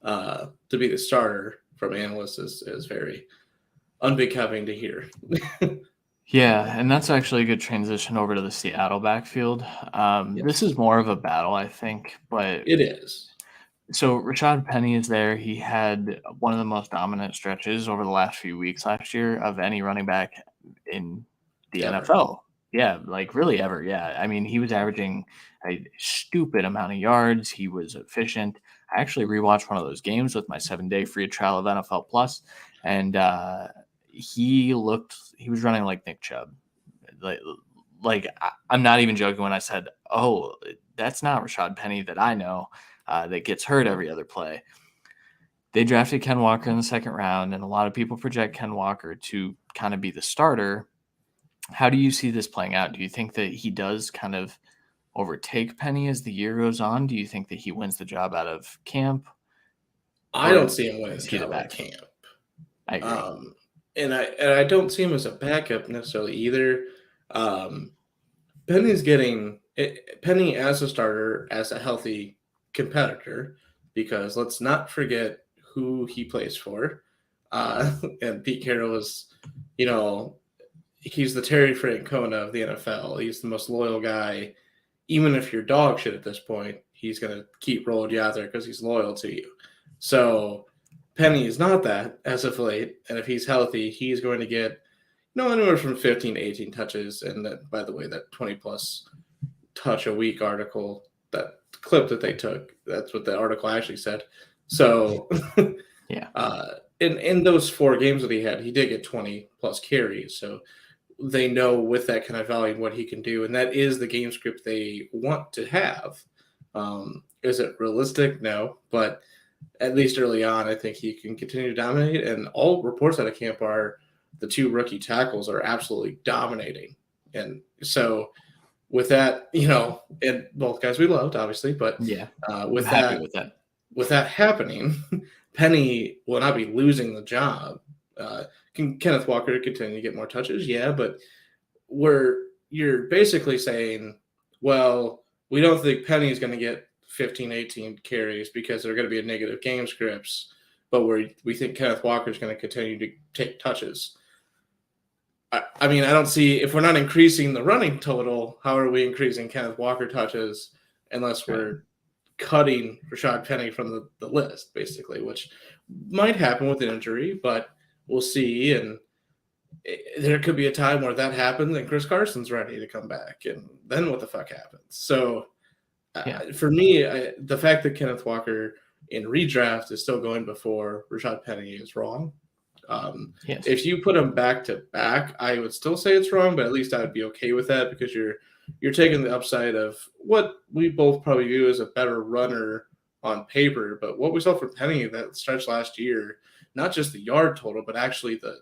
[SPEAKER 3] to be the starter from analysts is very unbecoming to hear.
[SPEAKER 2] yeah, and that's actually a good transition over to the Seattle backfield. This is more of a battle, I think, but
[SPEAKER 3] it is.
[SPEAKER 2] So Rashad Penny is there. He had one of the most dominant stretches over the last few weeks last year of any running back in the NFL. Yeah, like really ever. Yeah. I mean, he was averaging a stupid amount of yards. He was efficient. I actually rewatched one of those games with my 7-day free trial of NFL Plus, and he was running like Nick Chubb. I'm not even joking when I said, oh, that's not Rashad Penny that I know that gets hurt every other play. They drafted Ken Walker in the second round, and a lot of people project Ken Walker to kind of be the starter. How do you see this playing out? Do you think that he does kind of overtake Penny as the year goes on? Do you think that he wins the job out of camp?
[SPEAKER 3] I
[SPEAKER 2] Or
[SPEAKER 3] don't see him winning
[SPEAKER 2] is
[SPEAKER 3] the
[SPEAKER 2] he the
[SPEAKER 3] job at
[SPEAKER 2] backup?
[SPEAKER 3] camp.
[SPEAKER 2] I agree.
[SPEAKER 3] And I don't see him as a backup necessarily either. Um, Penny as a starter, as a healthy competitor, because let's not forget who he plays for. And Pete Carroll is, you know, he's the Terry Francona of the NFL. He's the most loyal guy. Even if you're dog shit at this point, he's going to keep rolling you out there because he's loyal to you. So Penny is not that as of late. And if he's healthy, he's going to get anywhere from 15 to 18 touches. And that, by the way, that 20 plus touch a week article, that clip that they took, that's what the article actually said. So
[SPEAKER 2] Yeah.
[SPEAKER 3] In those 4 games that he had, he did get 20 plus carries. So they know with that kind of volume what he can do, and that is the game script they want to have. Is it realistic? No, but at least early on, I think he can continue to dominate. And all reports out of camp are the 2 rookie tackles are absolutely dominating. And so with that, and both guys we loved, obviously, but
[SPEAKER 2] Yeah.
[SPEAKER 3] with
[SPEAKER 2] I'm happy
[SPEAKER 3] that,
[SPEAKER 2] with that.
[SPEAKER 3] with that happening, Penny will not be losing the job. Can Kenneth Walker continue to get more touches? Yeah, but you're basically saying, well, we don't think Penny is going to get 15, 18 carries because they're going to be a negative game scripts, but we think Kenneth Walker is going to continue to take touches. I mean, I don't see, if we're not increasing the running total, how are we increasing Kenneth Walker touches unless we're cutting Rashad Penny from the list, basically, which might happen with an injury, but we'll see. And there could be a time where that happens and Chris Carson's ready to come back. And then what the fuck happens? So for me, the fact that Kenneth Walker in redraft is still going before Rashad Penny is wrong.
[SPEAKER 2] Yes.
[SPEAKER 3] If you put them back to back, I would still say it's wrong, but at least I would be okay with that because you're taking the upside of what we both probably view as a better runner on paper, but what we saw from Penny that stretch last year, not just the yard total, but actually the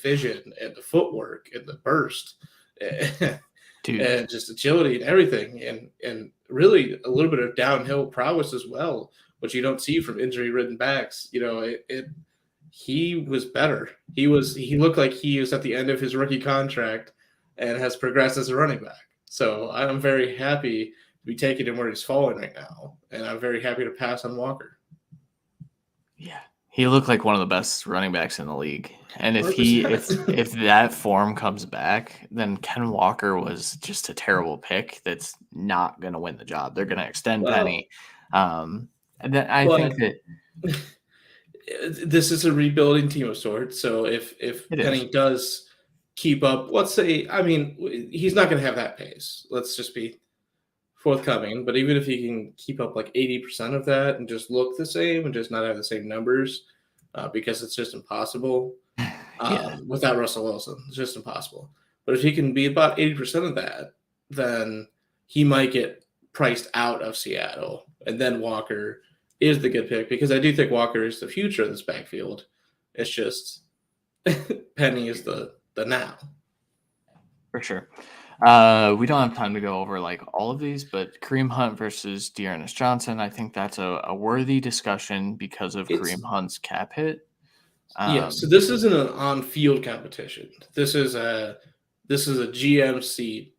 [SPEAKER 3] vision and the footwork and the burst and just agility and everything, and really a little bit of downhill prowess as well, which you don't see from injury-ridden backs. He was better. He looked like he was at the end of his rookie contract and has progressed as a running back. So I'm very happy to be taking him where he's falling right now, and I'm very happy to pass on Walker.
[SPEAKER 2] Yeah, he looked like one of the best running backs in the league. And if
[SPEAKER 3] 100%.
[SPEAKER 2] if that form comes back, then Ken Walker was just a terrible pick. That's not going to win the job. They're going to extend Penny. And then I think that
[SPEAKER 3] this is a rebuilding team of sorts. So if Penny does keep up, let's say, I mean, he's not going to have that pace. Let's just be forthcoming. But even if he can keep up like 80% of that and just look the same and just not have the same numbers, because it's just impossible without Russell Wilson. It's just impossible. But if he can be about 80% of that, then he might get priced out of Seattle. And then Walker is the good pick because I do think Walker is the future of this backfield. It's just Penny is the now.
[SPEAKER 2] For sure. We don't have time to go over like all of these, but Kareem Hunt versus Dearness Johnson, I think that's a worthy discussion because of Kareem Hunt's cap hit.
[SPEAKER 3] So this isn't an on-field competition. This is a GMC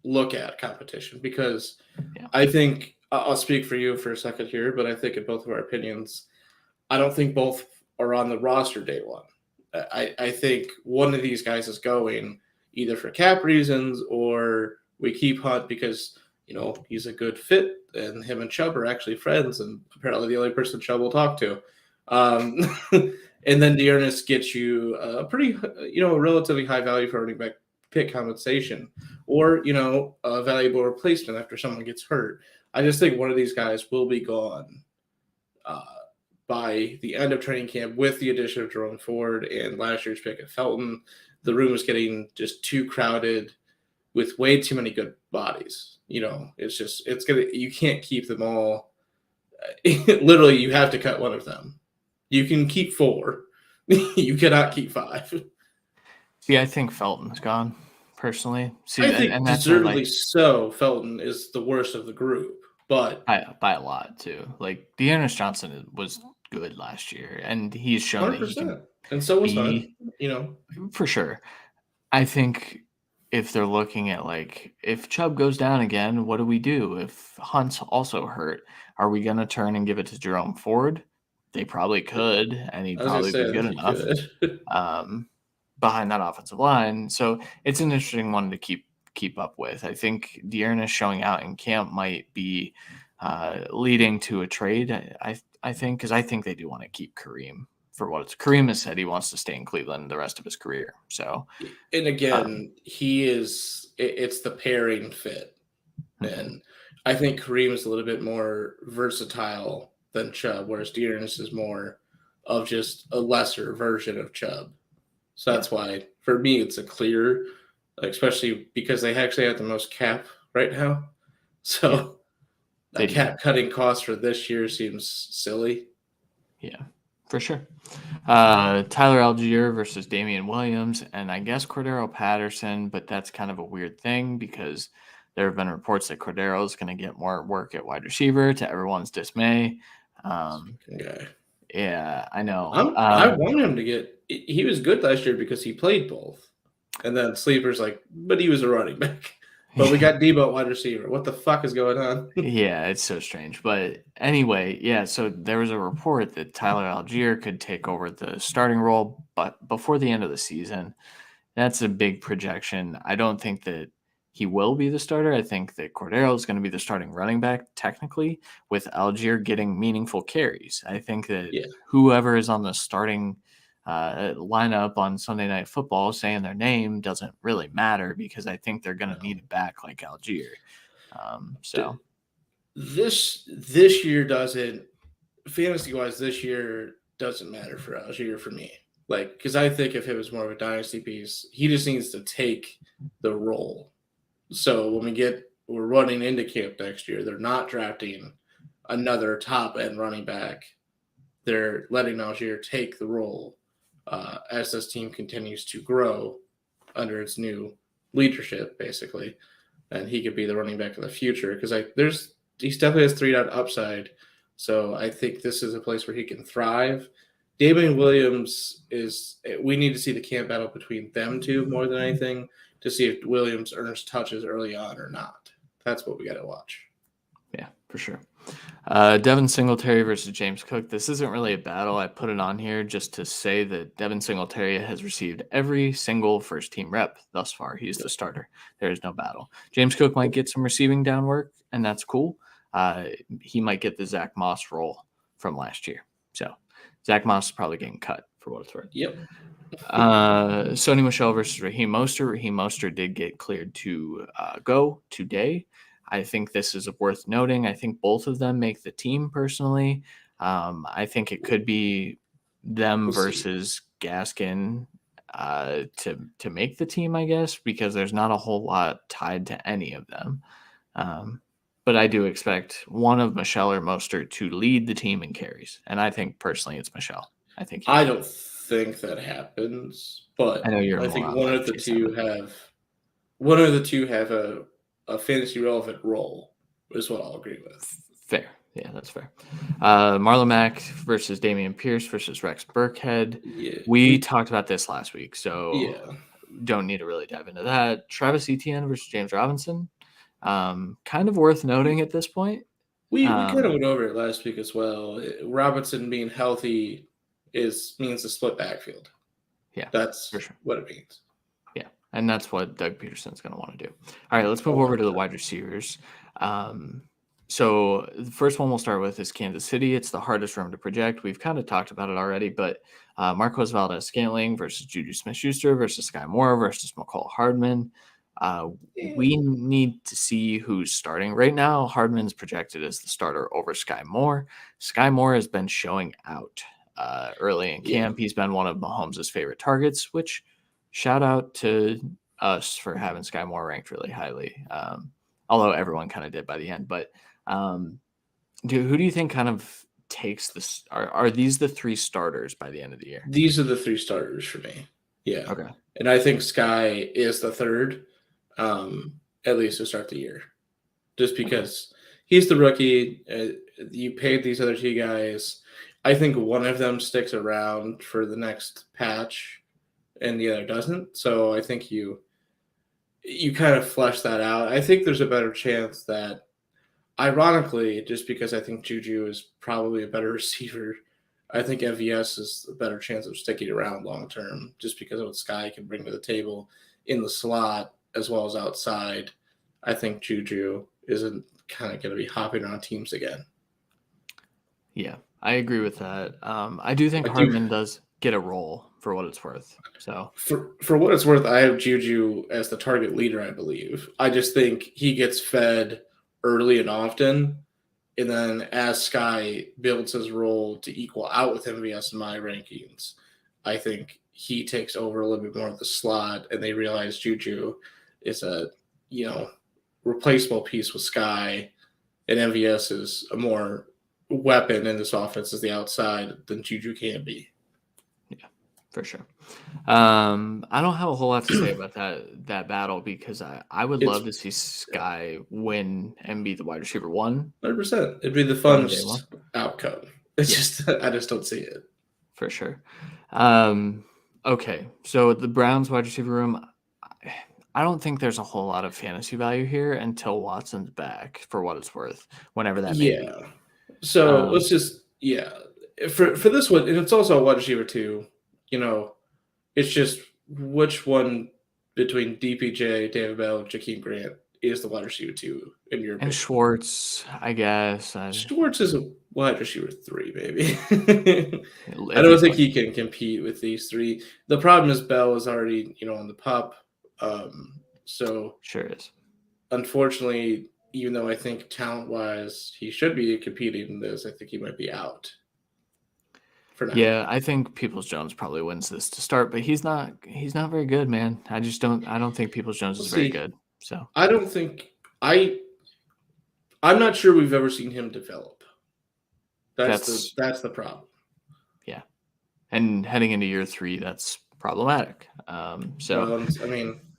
[SPEAKER 3] look at competition because I think I'll speak for you for a second here, but I think in both of our opinions, I don't think both are on the roster day one. I think one of these guys is going either for cap reasons or we keep Hunt because, he's a good fit and him and Chubb are actually friends and apparently the only person Chubb will talk to. And then Dearness gets you a pretty, relatively high value for running back pick compensation or, a valuable replacement after someone gets hurt. I just think one of these guys will be gone by the end of training camp with the addition of Jerome Ford and last year's pick at Felton. The room is getting just too crowded. with way too many good bodies. You can't keep them all. Literally, you have to cut one of them. You can keep 4. You cannot keep 5.
[SPEAKER 2] See, I think Felton's gone personally. See,
[SPEAKER 3] I
[SPEAKER 2] and,
[SPEAKER 3] think
[SPEAKER 2] and that's where like
[SPEAKER 3] deservedly so. Felton is the worst of the group, but
[SPEAKER 2] by a lot too. Like Dearness Johnson was good last year, and he's shown that he can
[SPEAKER 3] 100%. And so was Hunt.
[SPEAKER 2] be for sure. I think if they're looking at like if Chubb goes down again, what do we do? If Hunt's also hurt, are we gonna turn and give it to Jerome Ford? They probably could, and he'd
[SPEAKER 3] I was gonna
[SPEAKER 2] probably
[SPEAKER 3] say
[SPEAKER 2] be
[SPEAKER 3] I
[SPEAKER 2] good
[SPEAKER 3] think he
[SPEAKER 2] enough
[SPEAKER 3] could.
[SPEAKER 2] behind that offensive line. So it's an interesting one to keep up with. I think Dearness showing out in camp might be leading to a trade. I think because I think they do want to keep Kareem for what it's. Kareem has said he wants to stay in Cleveland the rest of his career. So
[SPEAKER 3] And again, it's the pairing fit. And I think Kareem is a little bit more versatile than Chubb, whereas Dearness is more of just a lesser version of Chubb. So that's why, for me, it's a clear, especially because they actually have the most cap right now. So a cap cutting cost for this year seems silly.
[SPEAKER 2] Yeah, for sure. Tyler Algier versus Damian Williams, and I guess Cordero Patterson, but that's kind of a weird thing because there have been reports that Cordero is going to get more work at wide receiver to everyone's dismay. Yeah, I know.
[SPEAKER 3] I want him to get. He was good last year because he played both, and then Sleeper's like, but he was a running back. But we got Debo at wide receiver. What the fuck is going on?
[SPEAKER 2] Yeah, it's so strange. But anyway, yeah, so there was a report that Tyler Algier could take over the starting role, but before the end of the season. That's a big projection. I don't think that he will be the starter. I think that Cordero is going to be the starting running back, technically, with Algier getting meaningful carries. I think that whoever is on the starting lineup on Sunday Night Football saying their name doesn't really matter because I think they're going to need it back like Algier. So
[SPEAKER 3] this year doesn't, fantasy wise, this year doesn't matter for Algier for me. Like, because I think if it was more of a dynasty piece, he just needs to take the role. So when we're running into camp next year, they're not drafting another top end running back. They're letting Algier take the role as this team continues to grow under its new leadership, basically, and he could be the running back of the future because he definitely has 3-down upside. So I think this is a place where he can thrive. Damian Williams we need to see the camp battle between them two more than anything to see if Williams earns touches early on or not. That's what we got to watch.
[SPEAKER 2] Yeah, for sure. Devin Singletary versus James Cook. This isn't really a battle. I put it on here just to say that Devin Singletary has received every single first team rep thus far. He's the starter. There is no battle. James Cook might get some receiving down work, and that's cool. He might get the Zach Moss role from last year. So Zach Moss is probably getting cut for what it's worth.
[SPEAKER 3] Yep.
[SPEAKER 2] Sony Michel versus Raheem Mostert. Raheem Mostert did get cleared to go today. I think this is worth noting. I think both of them make the team personally. I think it could be them versus Gaskin to make the team, I guess, because there's not a whole lot tied to any of them. But I do expect one of Michel or Mostert to lead the team in carries. And I think personally it's Michel.
[SPEAKER 3] I don't think that happens, but
[SPEAKER 2] I know you're
[SPEAKER 3] I think
[SPEAKER 2] more
[SPEAKER 3] one of the two have a fantasy relevant role is what I'll agree with.
[SPEAKER 2] Fair. Yeah, that's fair. Marlon Mack versus Damian Pierce versus Rex Burkhead.
[SPEAKER 3] Yeah.
[SPEAKER 2] We talked about this last week, so don't need to really dive into that. Travis Etienne versus James Robinson. Kind of worth noting at this point.
[SPEAKER 3] We kind of went over it last week as well. Robinson being healthy means a split backfield.
[SPEAKER 2] Yeah,
[SPEAKER 3] that's
[SPEAKER 2] for sure
[SPEAKER 3] what it means.
[SPEAKER 2] Yeah, and that's what Doug Peterson's going to want to do. All right, let's move over to the wide receivers. So the first one we'll start with is Kansas City. It's the hardest room to project. We've kind of talked about it already, but Marquez Valdez-Scantling versus Juju Smith-Schuster versus Sky Moore versus McCall Hardman. We need to see who's starting. Right now, Hardman's projected as the starter over Sky Moore. Sky Moore has been showing out early in camp. He's been one of Mahomes' favorite targets, which shout out to us for having Sky Moore ranked really highly, although everyone kind of did by the end. But who do you think kind of takes this? Are these the three starters by the end of the year?
[SPEAKER 3] These are the three starters for me. Yeah.
[SPEAKER 2] Okay.
[SPEAKER 3] And I think Sky is the third, at least to start the year, just because he's the rookie. You paid these other two guys. I think one of them sticks around for the next patch and the other doesn't. So I think you kind of flesh that out. I think there's a better chance that, ironically, just because I think Juju is probably a better receiver, I think MVS is a better chance of sticking around long term, just because of what Sky can bring to the table in the slot as well as outside. I think Juju isn't kind of going to be hopping around teams again.
[SPEAKER 2] Yeah, I agree with that. I do think Hardman does get a role for what it's worth. So
[SPEAKER 3] for what it's worth, I have Juju as the target leader, I believe. I just think he gets fed early and often, and then as Sky builds his role to equal out with MVS in my rankings, I think he takes over a little bit more of the slot, and they realize Juju is a replaceable piece with Sky, and MVS is a more weapon in this offense as the outside than Juju can be.
[SPEAKER 2] Yeah, for sure. I don't have a whole lot to say about that battle because I would love to see Sky win and be the wide receiver 1.
[SPEAKER 3] 100%. It'd be the funnest outcome. It's just I just don't see it.
[SPEAKER 2] For sure. Okay, so the Browns wide receiver room, I don't think there's a whole lot of fantasy value here until Watson's back, for what it's worth, whenever that may be.
[SPEAKER 3] So let's just for this one, and it's also a wide receiver 2. It's just which one between DPJ, David Bell, and Jakeem Grant is the wide receiver 2 in your opinion?
[SPEAKER 2] And Schwartz, I guess.
[SPEAKER 3] Schwartz is a wide receiver 3, maybe. I don't think he can compete with these three. The problem is Bell is already, on the pup. So
[SPEAKER 2] sure is.
[SPEAKER 3] Unfortunately, even though I think talent-wise he should be competing in this, I think he might be out for now.
[SPEAKER 2] Yeah, I think Peoples-Jones probably wins this to start, but he's not very good, man. I don't think Peoples-Jones is very good. So
[SPEAKER 3] I don't think I'm not sure we've ever seen him develop. That's the problem.
[SPEAKER 2] Yeah. And heading into year 3, that's problematic.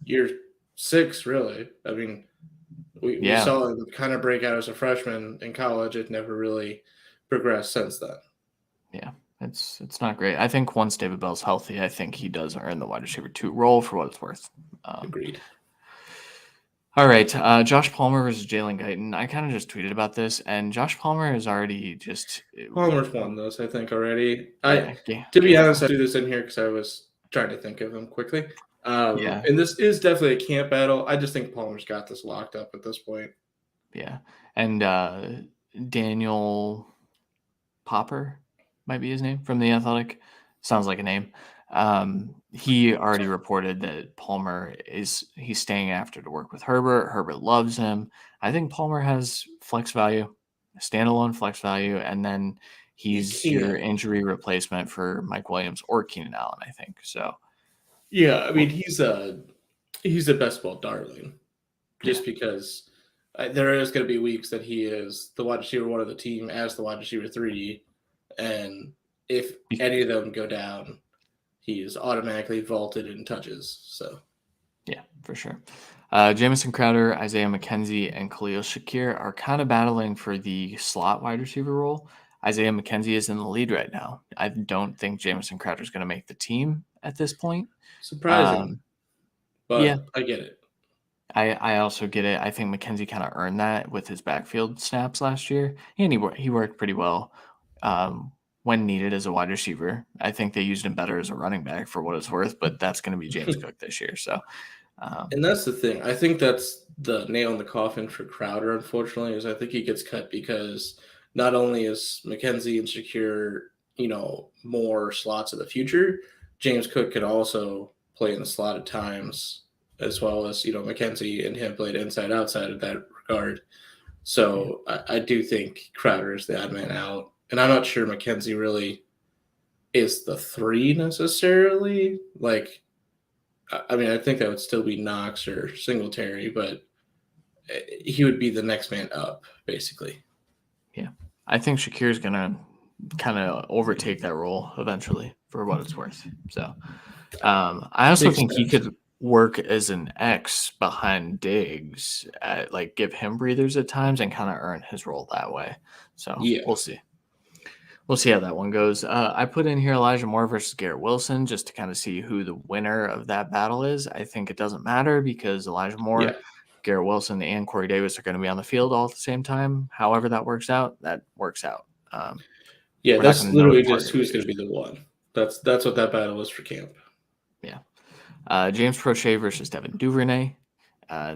[SPEAKER 3] Year 6, really. We saw him kind of break out as a freshman in college. It never really progressed since then.
[SPEAKER 2] Yeah, it's not great. I think once David Bell's healthy, I think he does earn the wide receiver 2 role for what it's worth.
[SPEAKER 3] Agreed.
[SPEAKER 2] All right, Josh Palmer versus Jalen Guyton. I kind of just tweeted about this, and Josh Palmer is already just...
[SPEAKER 3] Palmer's won this, I think, already. To be honest, I threw this in here because I was trying to think of him quickly. And this is definitely a camp battle. I just think Palmer's got this locked up at this point.
[SPEAKER 2] Yeah, and Daniel Popper might be his name from The Athletic. Sounds like a name. He already reported that Palmer he's staying after to work with Herbert. Herbert loves him. I think Palmer has flex value, standalone flex value, and then he's your injury replacement for Mike Williams or Keenan Allen, I think. So
[SPEAKER 3] yeah, he's the best ball darling, just because there is going to be weeks that he is the wide receiver 1 of the team as the wide receiver 3, and if any of them go down, he is automatically vaulted in touches. So,
[SPEAKER 2] yeah, for sure. Jamison Crowder, Isaiah McKenzie, and Khalil Shakir are kind of battling for the slot wide receiver role. Isaiah McKenzie is in the lead right now. I don't think Jamison Crowder is going to make the team at this point.
[SPEAKER 3] Surprising, but yeah, I get it.
[SPEAKER 2] I also get it. I think McKenzie kind of earned that with his backfield snaps last year, and he worked pretty well when needed as a wide receiver. I think they used him better as a running back for what it's worth, but that's going to be James Cook this year. So,
[SPEAKER 3] and that's the thing. I think that's the nail in the coffin for Crowder, unfortunately, is I think he gets cut because not only is McKenzie and Shakir, more slots of the future, James Cook could also play in the slot at times, as well as, McKenzie and him played inside outside of that regard. So I do think Crowder is the odd man out. And I'm not sure McKenzie really is the 3 necessarily. I mean, I think that would still be Knox or Singletary, but he would be the next man up, basically.
[SPEAKER 2] Yeah. I think Shakir's going to kind of overtake that role eventually for what it's worth. So I also
[SPEAKER 3] Makes
[SPEAKER 2] think he
[SPEAKER 3] sense.
[SPEAKER 2] could work as an X behind Diggs, like give him breathers at times and kind of earn his role that way. So
[SPEAKER 3] Yeah.
[SPEAKER 2] we'll see. We'll see how that one goes. I put in here Elijah Moore versus Garrett Wilson just to kind of see who the winner of that battle is. I think it doesn't matter because Elijah
[SPEAKER 3] Yeah.
[SPEAKER 2] Moore, Garrett Wilson, and Corey Davis are going to be on the field all at the same time. However that works out, that works out.
[SPEAKER 3] Yeah,
[SPEAKER 2] We're not
[SPEAKER 3] that's
[SPEAKER 2] going to know the
[SPEAKER 3] literally just
[SPEAKER 2] target
[SPEAKER 3] who's going to
[SPEAKER 2] leaders.
[SPEAKER 3] be the one. That's what that battle is for camp.
[SPEAKER 2] Yeah. James Prochet versus Devin Duvernay.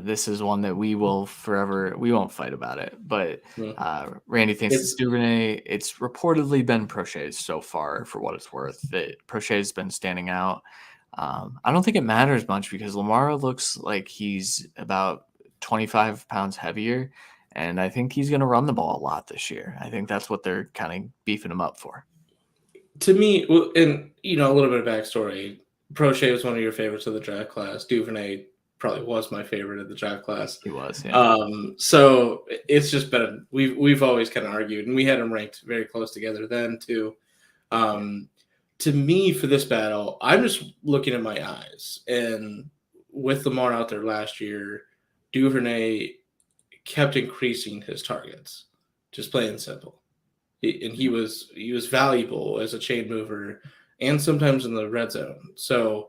[SPEAKER 2] This is one that we won't fight about it. But
[SPEAKER 3] Hmm.
[SPEAKER 2] Randy thinks it's
[SPEAKER 3] It's
[SPEAKER 2] Duvernay. It's reportedly been Prochet's so far, for what it's worth. That Prochet's been standing out. I don't think it matters much because Lamar looks like he's about 25 pounds heavier, and I think he's going to run the ball a lot this year. I think that's what they're kind of beefing him up for.
[SPEAKER 3] to me, and a little bit of backstory. Prochet was one of your favorites of the draft class. Duvernay probably was my favorite of the draft class.
[SPEAKER 2] He was, yeah.
[SPEAKER 3] So it's just been we've always kind of argued, and we had them ranked very close together then too. To me, for this battle, I'm just looking at my eyes, and with Lamar out there last year, Duvernay kept increasing his targets, just plain and simple. And he was valuable as a chain mover, and sometimes in the red zone. So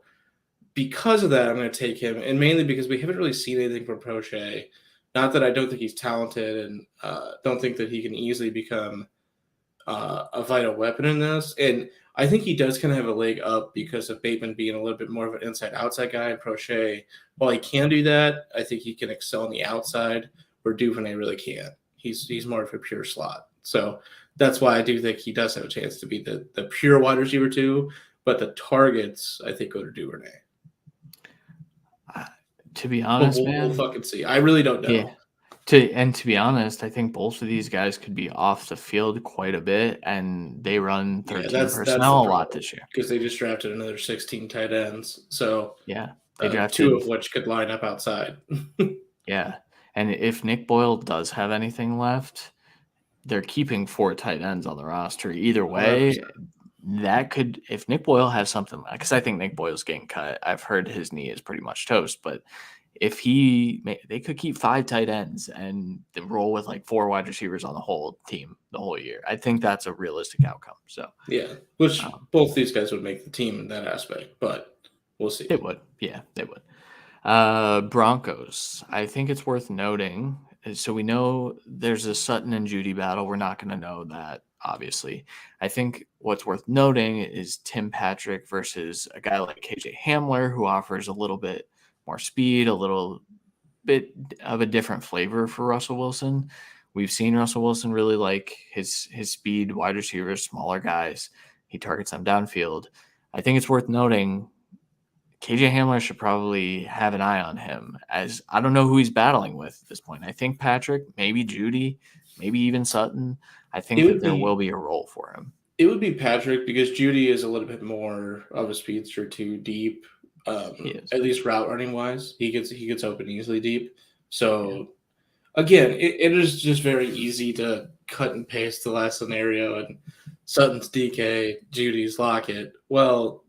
[SPEAKER 3] because of that, I'm going to take him, and mainly because we haven't really seen anything from Prochet. Not that I don't think he's talented, and don't think that he can easily become a vital weapon in this. And I think he does kind of have a leg up because of Bateman being a little bit more of an inside-outside guy. And Prochet, while he can do that, I think he can excel on the outside where Duvernay really can't. He's more of a pure slot. So that's why I do think he does have a chance to be the pure wide receiver too. But the targets, I think, go to Duvernay.
[SPEAKER 2] To be
[SPEAKER 3] But
[SPEAKER 2] honest,
[SPEAKER 3] we'll
[SPEAKER 2] man,
[SPEAKER 3] fucking see. I really don't know.
[SPEAKER 2] yeah. To be honest, I think both of these guys could be off the field quite a bit, and they run
[SPEAKER 3] Yeah,
[SPEAKER 2] 13
[SPEAKER 3] that's the
[SPEAKER 2] personnel a lot
[SPEAKER 3] problem
[SPEAKER 2] this year.
[SPEAKER 3] because they just drafted another 16 tight ends. So
[SPEAKER 2] Yeah, they
[SPEAKER 3] two
[SPEAKER 2] drafted.
[SPEAKER 3] of which could line up outside.
[SPEAKER 2] Yeah, and if Nick Boyle does have anything left, they're keeping 4 tight ends on the roster. Either way,
[SPEAKER 3] 100%.
[SPEAKER 2] that could, if Nick Boyle has something, because I think Nick Boyle's getting cut. I've heard his knee is pretty much toast, but if they could keep 5 tight ends and then roll with like 4 wide receivers on the whole team the whole year. I think that's a realistic outcome. So
[SPEAKER 3] Yeah, which both these guys would make the team in that aspect, but we'll see.
[SPEAKER 2] it would. Yeah, they would. Broncos. I think it's worth noting. So we know there's a Sutton and Judy battle. We're not going to know that, obviously. I think what's worth noting is Tim Patrick versus a guy like KJ Hamler, who offers a little bit more speed, a little bit of a different flavor for Russell Wilson. We've seen Russell Wilson really like his speed, wide receivers, smaller guys. He targets them downfield. I think it's worth noting KJ Hamler should probably have an eye on him, as I don't know who he's battling with at this point. I think Patrick, maybe Judy, maybe even Sutton. I think
[SPEAKER 3] It
[SPEAKER 2] that
[SPEAKER 3] would
[SPEAKER 2] there will
[SPEAKER 3] be
[SPEAKER 2] be a role for him.
[SPEAKER 3] it would be Patrick because Judy is a little bit more of a speedster too deep.
[SPEAKER 2] He is.
[SPEAKER 3] At least route running wise, he gets open easily deep.
[SPEAKER 2] Yeah.
[SPEAKER 3] So again, it is just very easy to cut and paste the last scenario and Sutton's DK, Judy's Lockett. Well,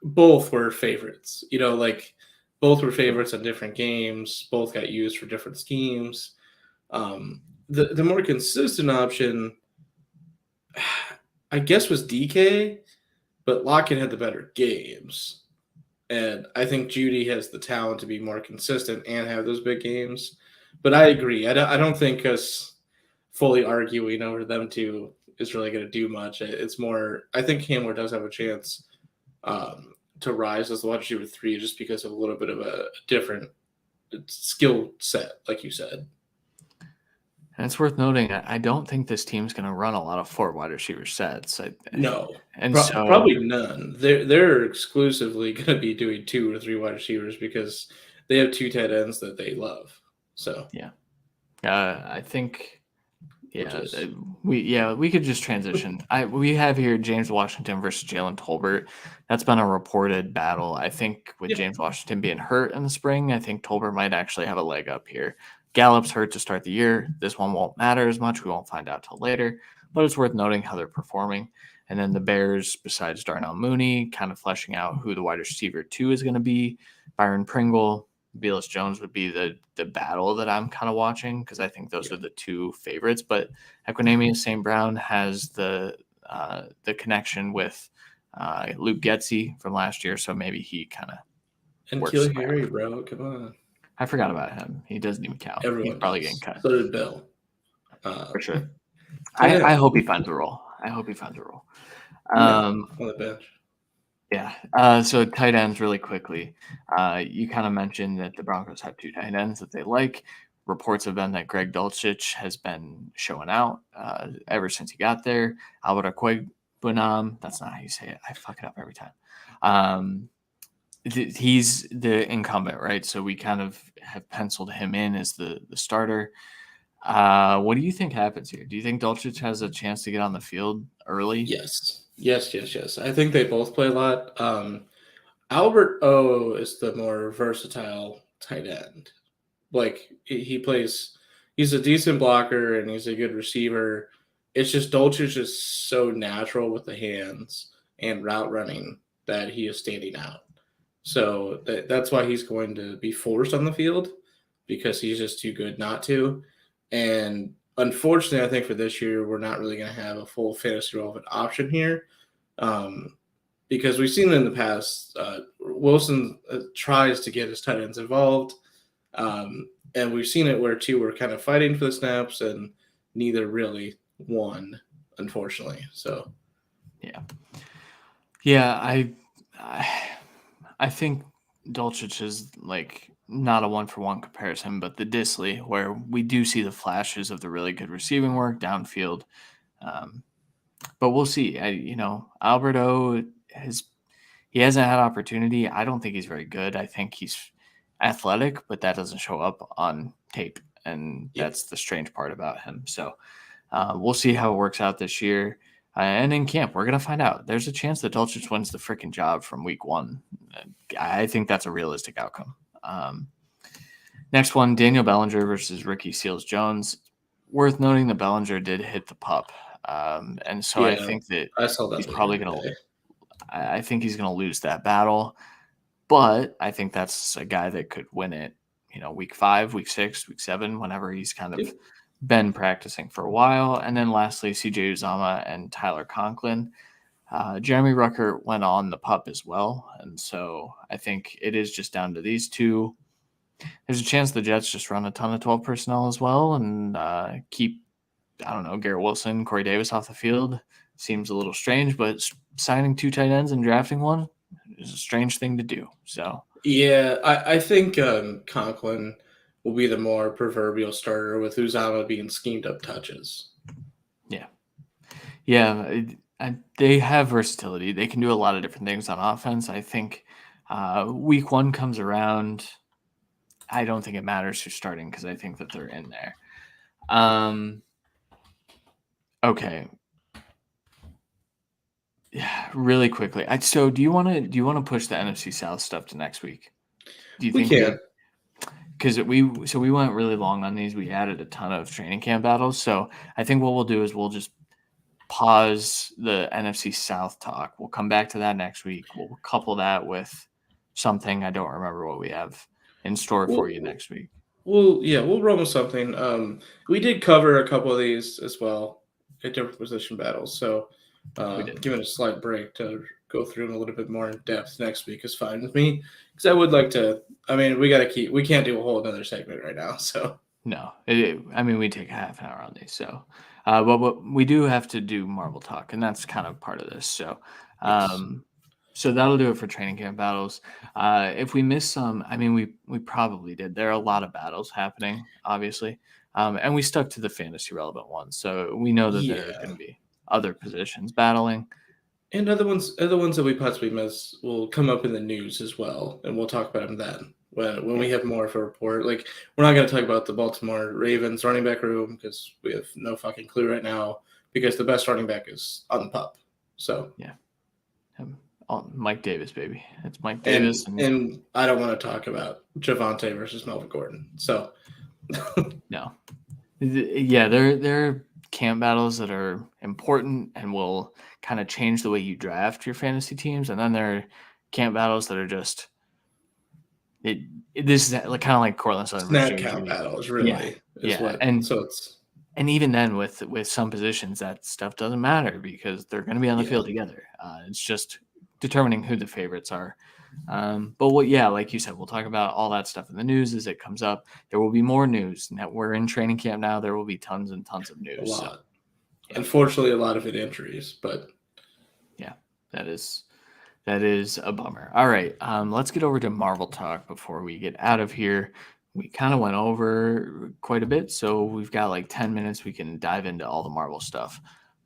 [SPEAKER 3] both were favorites. Like both were favorites in different games. Both got used for different schemes. The more consistent option, I guess, was DK, but Lockett had the better games. And I think Judy has the talent to be more consistent and have those big games. But I agree. I don't think us fully arguing over them two is really going to do much. It's more, I think Hamler does have a chance to rise as the wide receiver 3 just because of a little bit of a different skill set, like you said.
[SPEAKER 2] And it's worth noting, I don't think this team's going to run a lot of 4 wide receiver sets.
[SPEAKER 3] No,
[SPEAKER 2] And so
[SPEAKER 3] probably none. They're exclusively going to be doing 2 or 3 wide receivers because they have 2 tight ends that they love. So
[SPEAKER 2] yeah, I think
[SPEAKER 3] which
[SPEAKER 2] Yeah,
[SPEAKER 3] is
[SPEAKER 2] we could just transition. We have here James Washington versus Jalen Tolbert. That's been a reported battle. I think with
[SPEAKER 3] yeah.
[SPEAKER 2] James Washington being hurt in the spring, I think Tolbert might actually have a leg up here. Gallup's hurt to start the year. This one won't matter as much. We won't find out till later, but it's worth noting how they're performing. And then the Bears, besides Darnell Mooney, kind of fleshing out who the wide receiver 2 is going to be. Byron Pringle, Velus Jones would be the battle that I'm kind of watching because I think those
[SPEAKER 3] Yeah.
[SPEAKER 2] are the two favorites. But Equinemius St. Brown has the connection with Luke Getzey from last year, so maybe he kind of
[SPEAKER 3] And
[SPEAKER 2] works.
[SPEAKER 3] Keely Harry, bro, come on.
[SPEAKER 2] I forgot about him. He doesn't even count. He's
[SPEAKER 3] Everyone
[SPEAKER 2] probably getting
[SPEAKER 3] does.
[SPEAKER 2] cut
[SPEAKER 3] So did Bill.
[SPEAKER 2] for sure.
[SPEAKER 3] So yeah,
[SPEAKER 2] I hope he finds a role.
[SPEAKER 3] no, on the bench.
[SPEAKER 2] Yeah. So tight ends really quickly. You kind of mentioned that the Broncos have 2 tight ends that they like. Reports have been that Greg Dulcich has been showing out ever since he got there. Albert Okwuegbunam, that's not how you say it. I fuck it up every time. He's the incumbent, right? So we kind of have penciled him in as the starter. What do you think happens here? Do you think Dulcich has a chance to get on the field early?
[SPEAKER 3] Yes. I think they both play a lot. Albert O is the more versatile tight end. Like he plays, he's a decent blocker and he's a good receiver. It's just Dolchich is so natural with the hands and route running that he is standing out. So that's why he's going to be forced on the field because he's just too good not to. And unfortunately, I think for this year, we're not really going to have a full fantasy relevant option here because we've seen it in the past. Wilson tries to get his tight ends involved. And we've seen it where 2 were kind of fighting for the snaps and neither really won, unfortunately. So,
[SPEAKER 2] yeah, I think Dulcich is like not a 1-for-1 comparison, but the Disley, where we do see the flashes of the really good receiving work downfield. But we'll see. Albert O he hasn't had opportunity. I don't think he's very good. I think he's athletic, but that doesn't show up on tape, and that's the strange part about him. So we'll see how it works out this year. And in camp, we're going to find out. There's a chance that Dulcich wins the freaking job from week 1. I think that's a realistic outcome. Next one, Daniel Bellinger versus Ricky Seals-Jones. Worth noting that Bellinger did hit the pup. And so I think that
[SPEAKER 3] I saw that
[SPEAKER 2] he's probably
[SPEAKER 3] going
[SPEAKER 2] to – I think he's going to lose that battle. But I think that's a guy that could win it, week 5, week 6, week 7, whenever he's kind of been practicing for a while. And then lastly, CJ Uzama and Tyler Conklin. Jeremy Rucker went on the pup as well. And so I think it is just down to these 2. There's a chance the Jets just run a ton of 12 personnel as well and keep, Garrett Wilson, Corey Davis off the field. Seems a little strange, but signing 2 tight ends and drafting one is a strange thing to do. So
[SPEAKER 3] yeah, I think Conklin will be the more proverbial starter with Uzama being schemed up touches.
[SPEAKER 2] Yeah, they have versatility. They can do a lot of different things on offense. I think week 1 comes around. I don't think it matters who's starting because I think that they're in there. Okay. Yeah, really quickly. So do you want to push the NFC South stuff to next week? Do you
[SPEAKER 3] We
[SPEAKER 2] think
[SPEAKER 3] can?
[SPEAKER 2] Because we went really long on these. We added a ton of training camp battles. So I think what we'll do is we'll just pause the NFC South talk. We'll come back to that next week. We'll couple that with something. I don't remember what we have in store for you next week.
[SPEAKER 3] We'll run with something. We did cover a couple of these as well at different position battles. So giving a slight break to go through them a little bit more in depth next week is fine with me because I would like to. I mean, we can't do a whole another segment right now. So
[SPEAKER 2] no, we take a half an hour on these. So, but we do have to do Marvel talk, and that's kind of part of this. So, So that'll do it for training camp battles. If we miss some, we probably did. There are a lot of battles happening, obviously, and we stuck to the fantasy relevant ones. So we know that there are going to be other positions battling,
[SPEAKER 3] and other ones that we possibly miss will come up in the news as well, and we'll talk about them then. when we have more of a report. Like, we're not going to talk about the Baltimore Ravens running back room because we have no fucking clue right now because the best running back is on the pup. So
[SPEAKER 2] Yeah. Mike Davis, baby. It's Mike Davis.
[SPEAKER 3] And I don't want to talk about Javonte versus Melvin Gordon. So
[SPEAKER 2] no. Yeah, there are camp battles that are important and will kind of change the way you draft your fantasy teams, and then there are camp battles that are just this is kind of like Cortland Sutton versus
[SPEAKER 3] snap
[SPEAKER 2] Jimmy
[SPEAKER 3] count
[SPEAKER 2] G.
[SPEAKER 3] battles really is what.
[SPEAKER 2] And even then with some positions that stuff doesn't matter because they're going to be on the field together. It's just determining who the favorites are. But like you said, we'll talk about all that stuff in the news as it comes up. There will be more news. Now we're in training camp now. There will be tons and tons of news.
[SPEAKER 3] A lot. So, unfortunately, a lot of it injuries, but
[SPEAKER 2] yeah, that is a bummer. All right, let's get over to Marvel talk before we get out of here. We kind of went over quite a bit, so we've got like 10 minutes. We can dive into all the Marvel stuff.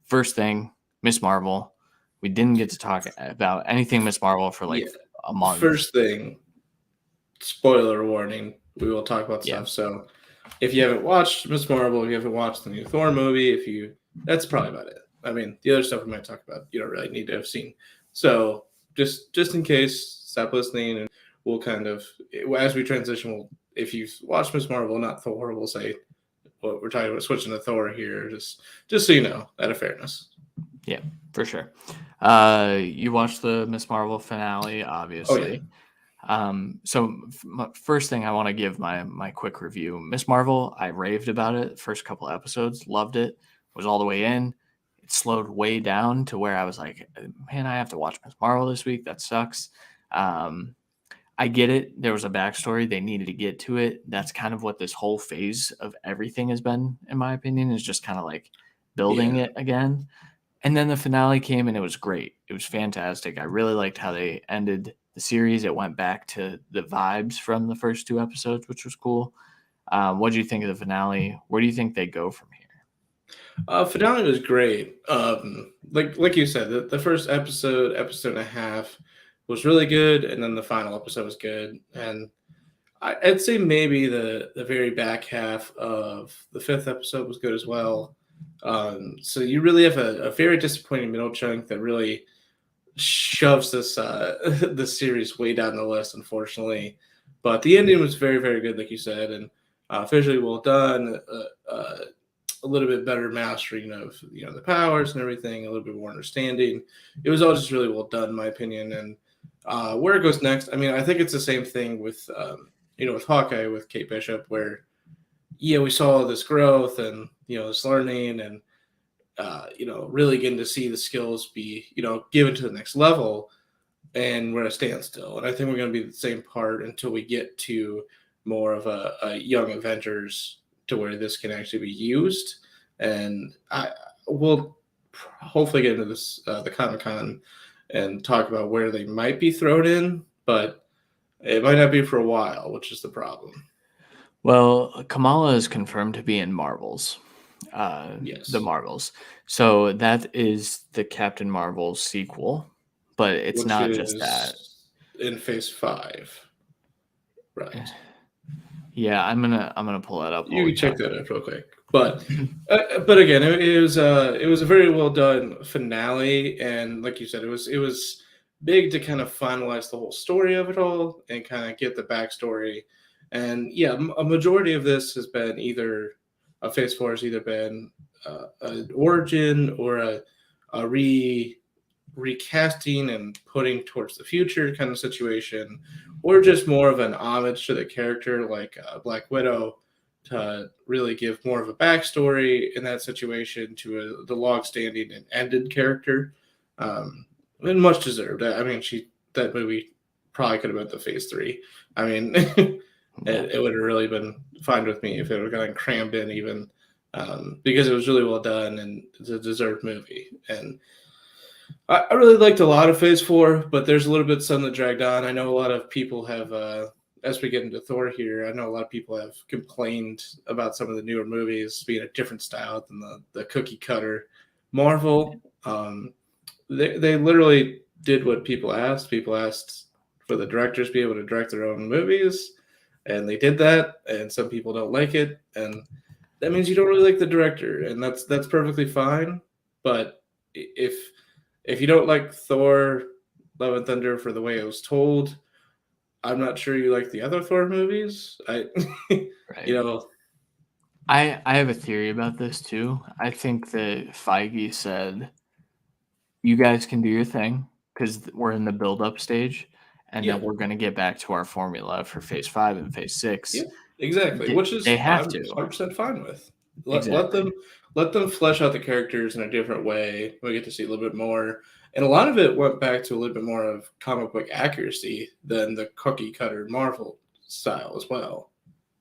[SPEAKER 2] First thing, Miss Marvel. We didn't get to talk about anything Miss Marvel for like a month.
[SPEAKER 3] First thing, spoiler warning, we will talk about stuff. So if you haven't watched Miss Marvel, if you haven't watched the new Thor movie, that's probably about it. I mean, the other stuff we might talk about, you don't really need to have seen. So just in case, stop listening, and we'll kind of, as we transition, if you've watched Miss Marvel, not Thor, we'll say what we're talking about, switching to Thor here, just so you know, out of fairness.
[SPEAKER 2] Yeah, for sure. You watched the Miss Marvel finale, obviously.
[SPEAKER 3] Oh, yeah.
[SPEAKER 2] So first thing I want to give my quick review. Miss Marvel, I raved about it. First couple episodes, loved it. Was all the way in. It slowed way down to where I was like, man, I have to watch Miss Marvel this week. That sucks. I get it. There was a backstory. They needed to get to it. That's kind of what this whole phase of everything has been, in my opinion, is just kind of like building it again. And then the finale came and it was great. It was fantastic. I really liked how they ended the series. It went back to the vibes from the first 2 episodes, which was cool. What do you think of the finale? Where do you think they go from here?
[SPEAKER 3] Finale was great. Like you said, the first episode and a half was really good, and then the final episode was good. And I'd say maybe the very back half of the 5th episode was good as well. So you really have a very disappointing middle chunk that really shoves this this series way down the list, unfortunately. But the ending was very, very good, like you said, and visually well done. A little bit better mastering of the powers and everything, a little bit more understanding. It was all just really well done, in my opinion. And where it goes next, I mean, I think it's the same thing with with Hawkeye, with Kate Bishop, where we saw this growth and this learning and really getting to see the skills be given to the next level, and we're at a standstill. And I think we're going to be the same part until we get to more of a young Avengers, to where this can actually be used. And we'll hopefully get into this the Comic-Con and talk about where they might be thrown in, but it might not be for a while, which is the problem.
[SPEAKER 2] Well, Kamala is confirmed to be in Marvels.
[SPEAKER 3] Yes.
[SPEAKER 2] The Marvels. So that is the Captain Marvel sequel, but it's
[SPEAKER 3] which
[SPEAKER 2] not just that.
[SPEAKER 3] In Phase 5. Right.
[SPEAKER 2] Yeah, I'm gonna pull that up.
[SPEAKER 3] You can check that out real quick. But again, it was a very well done finale, and like you said, it was big to kind of finalize the whole story of it all and kind of get the backstory. And a majority of this has been either Phase 4 has either been an origin or a recasting and putting towards the future kind of situation, or just more of an homage to the character, like Black Widow, to really give more of a backstory in that situation to the long-standing and ended character, and much deserved. I mean, that movie probably could have been the Phase 3. I mean, it would have really been fine with me if it would have gotten crammed in even, because it was really well done and it's a deserved movie. And I really liked a lot of Phase 4, but there's a little bit some that dragged on. I know a lot of people have, as we get into Thor here, I know a lot of people have complained about some of the newer movies being a different style than the cookie cutter Marvel. They literally did what people asked. People asked for the directors to be able to direct their own movies, and they did that. And some people don't like it, and that means you don't really like the director, and that's perfectly fine. But if you don't like Thor: Love and Thunder for the way it was told, I'm not sure you like the other Thor movies. You
[SPEAKER 2] Right.
[SPEAKER 3] know,
[SPEAKER 2] I have a theory about this too. I think that Feige said, "You guys can do your thing because we're in the build-up stage, and
[SPEAKER 3] yeah,
[SPEAKER 2] then we're going to get back to our formula for Phase 5 and Phase 6."
[SPEAKER 3] yeah, exactly. Which
[SPEAKER 2] They
[SPEAKER 3] is
[SPEAKER 2] have
[SPEAKER 3] I'm
[SPEAKER 2] to.
[SPEAKER 3] 100% fine with. Let
[SPEAKER 2] Exactly.
[SPEAKER 3] them flesh out the characters in a different way. We get to see a little bit more, and a lot of it went back to a little bit more of comic book accuracy than the cookie cutter Marvel style as well.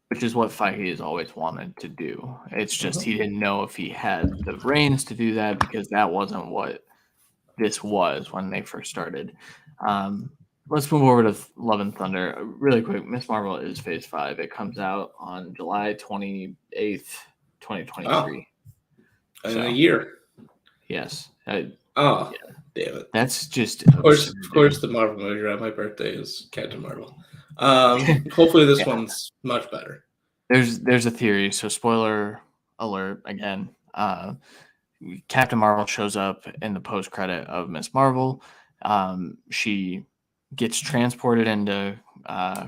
[SPEAKER 2] Which is what Feige has always wanted to do. It's just
[SPEAKER 3] Uh-huh.
[SPEAKER 2] he didn't know if he had the reins to do that because that wasn't what this was when they first started. Um, let's move over to Love and Thunder really quick. Miss Marvel is Phase 5. It comes out on July 28th,
[SPEAKER 3] Oh,
[SPEAKER 2] 2023.
[SPEAKER 3] in a
[SPEAKER 2] So
[SPEAKER 3] year.
[SPEAKER 2] yes,
[SPEAKER 3] Oh, damn it.
[SPEAKER 2] that's just
[SPEAKER 3] Of
[SPEAKER 2] absurd, dude.
[SPEAKER 3] course, the Marvel movie. Right? My birthday is Captain Marvel. Hopefully, this
[SPEAKER 2] Yeah,
[SPEAKER 3] one's much better.
[SPEAKER 2] there's a theory. So spoiler alert again. Captain Marvel shows up in the post credit of Miss Marvel. She gets transported into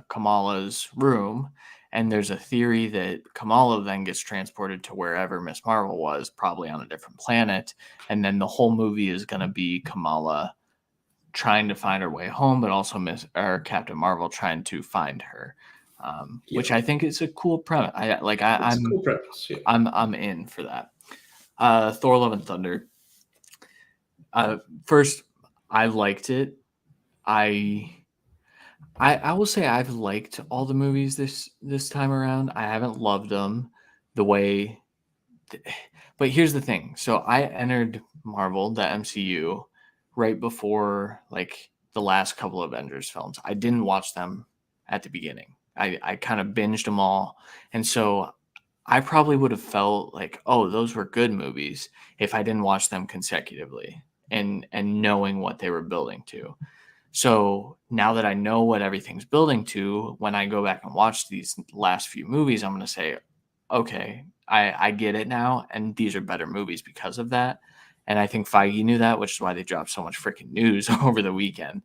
[SPEAKER 2] Kamala's room, and there's a theory that Kamala then gets transported to wherever Miss Marvel was, probably on a different planet, and then the whole movie is going to be Kamala trying to find her way home, but also Captain Marvel trying to find her,
[SPEAKER 3] Yeah,
[SPEAKER 2] which I think is a cool premise.
[SPEAKER 3] it's a cool premise. Yeah,
[SPEAKER 2] I'm in for that. Thor: Love and Thunder. First, I liked it. I I will say I've liked all the movies this time around. I haven't loved them the way, but here's the thing. So I entered Marvel, the MCU, right before like the last couple of Avengers films. I didn't watch them at the beginning. I kind of binged them all, and so I probably would have felt like, oh, those were good movies if I didn't watch them consecutively and knowing what they were building to. So now that I know what everything's building to, when I go back and watch these last few movies, I'm going to say, okay, I get it now. And these are better movies because of that. And I think Feige knew that, which is why they dropped so much freaking news over the weekend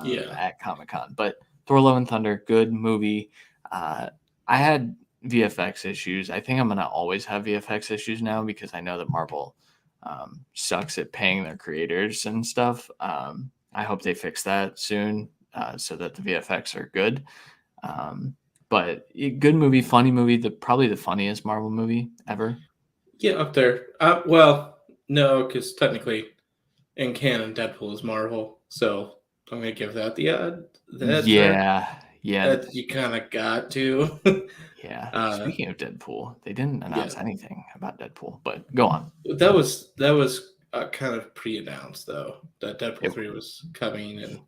[SPEAKER 3] yeah,
[SPEAKER 2] at Comic Con. But Thor: Love and Thunder, good movie. I had VFX issues. I think I'm going to always have VFX issues now because I know that Marvel sucks at paying their creators and stuff. I hope they fix that soon so that the VFX are good. Um, but good movie, funny movie, probably the funniest Marvel movie ever.
[SPEAKER 3] yeah. Up there. Well, no, because technically, in canon, Deadpool is Marvel, so I'm gonna give that the edge there.
[SPEAKER 2] Yeah, yeah,
[SPEAKER 3] That you kind of got to.
[SPEAKER 2] yeah.
[SPEAKER 3] uh,
[SPEAKER 2] Speaking of Deadpool, they didn't
[SPEAKER 3] yeah,
[SPEAKER 2] announce anything about Deadpool, but go on.
[SPEAKER 3] that was kind of pre-announced though that
[SPEAKER 2] It,
[SPEAKER 3] Deadpool 3 was coming, and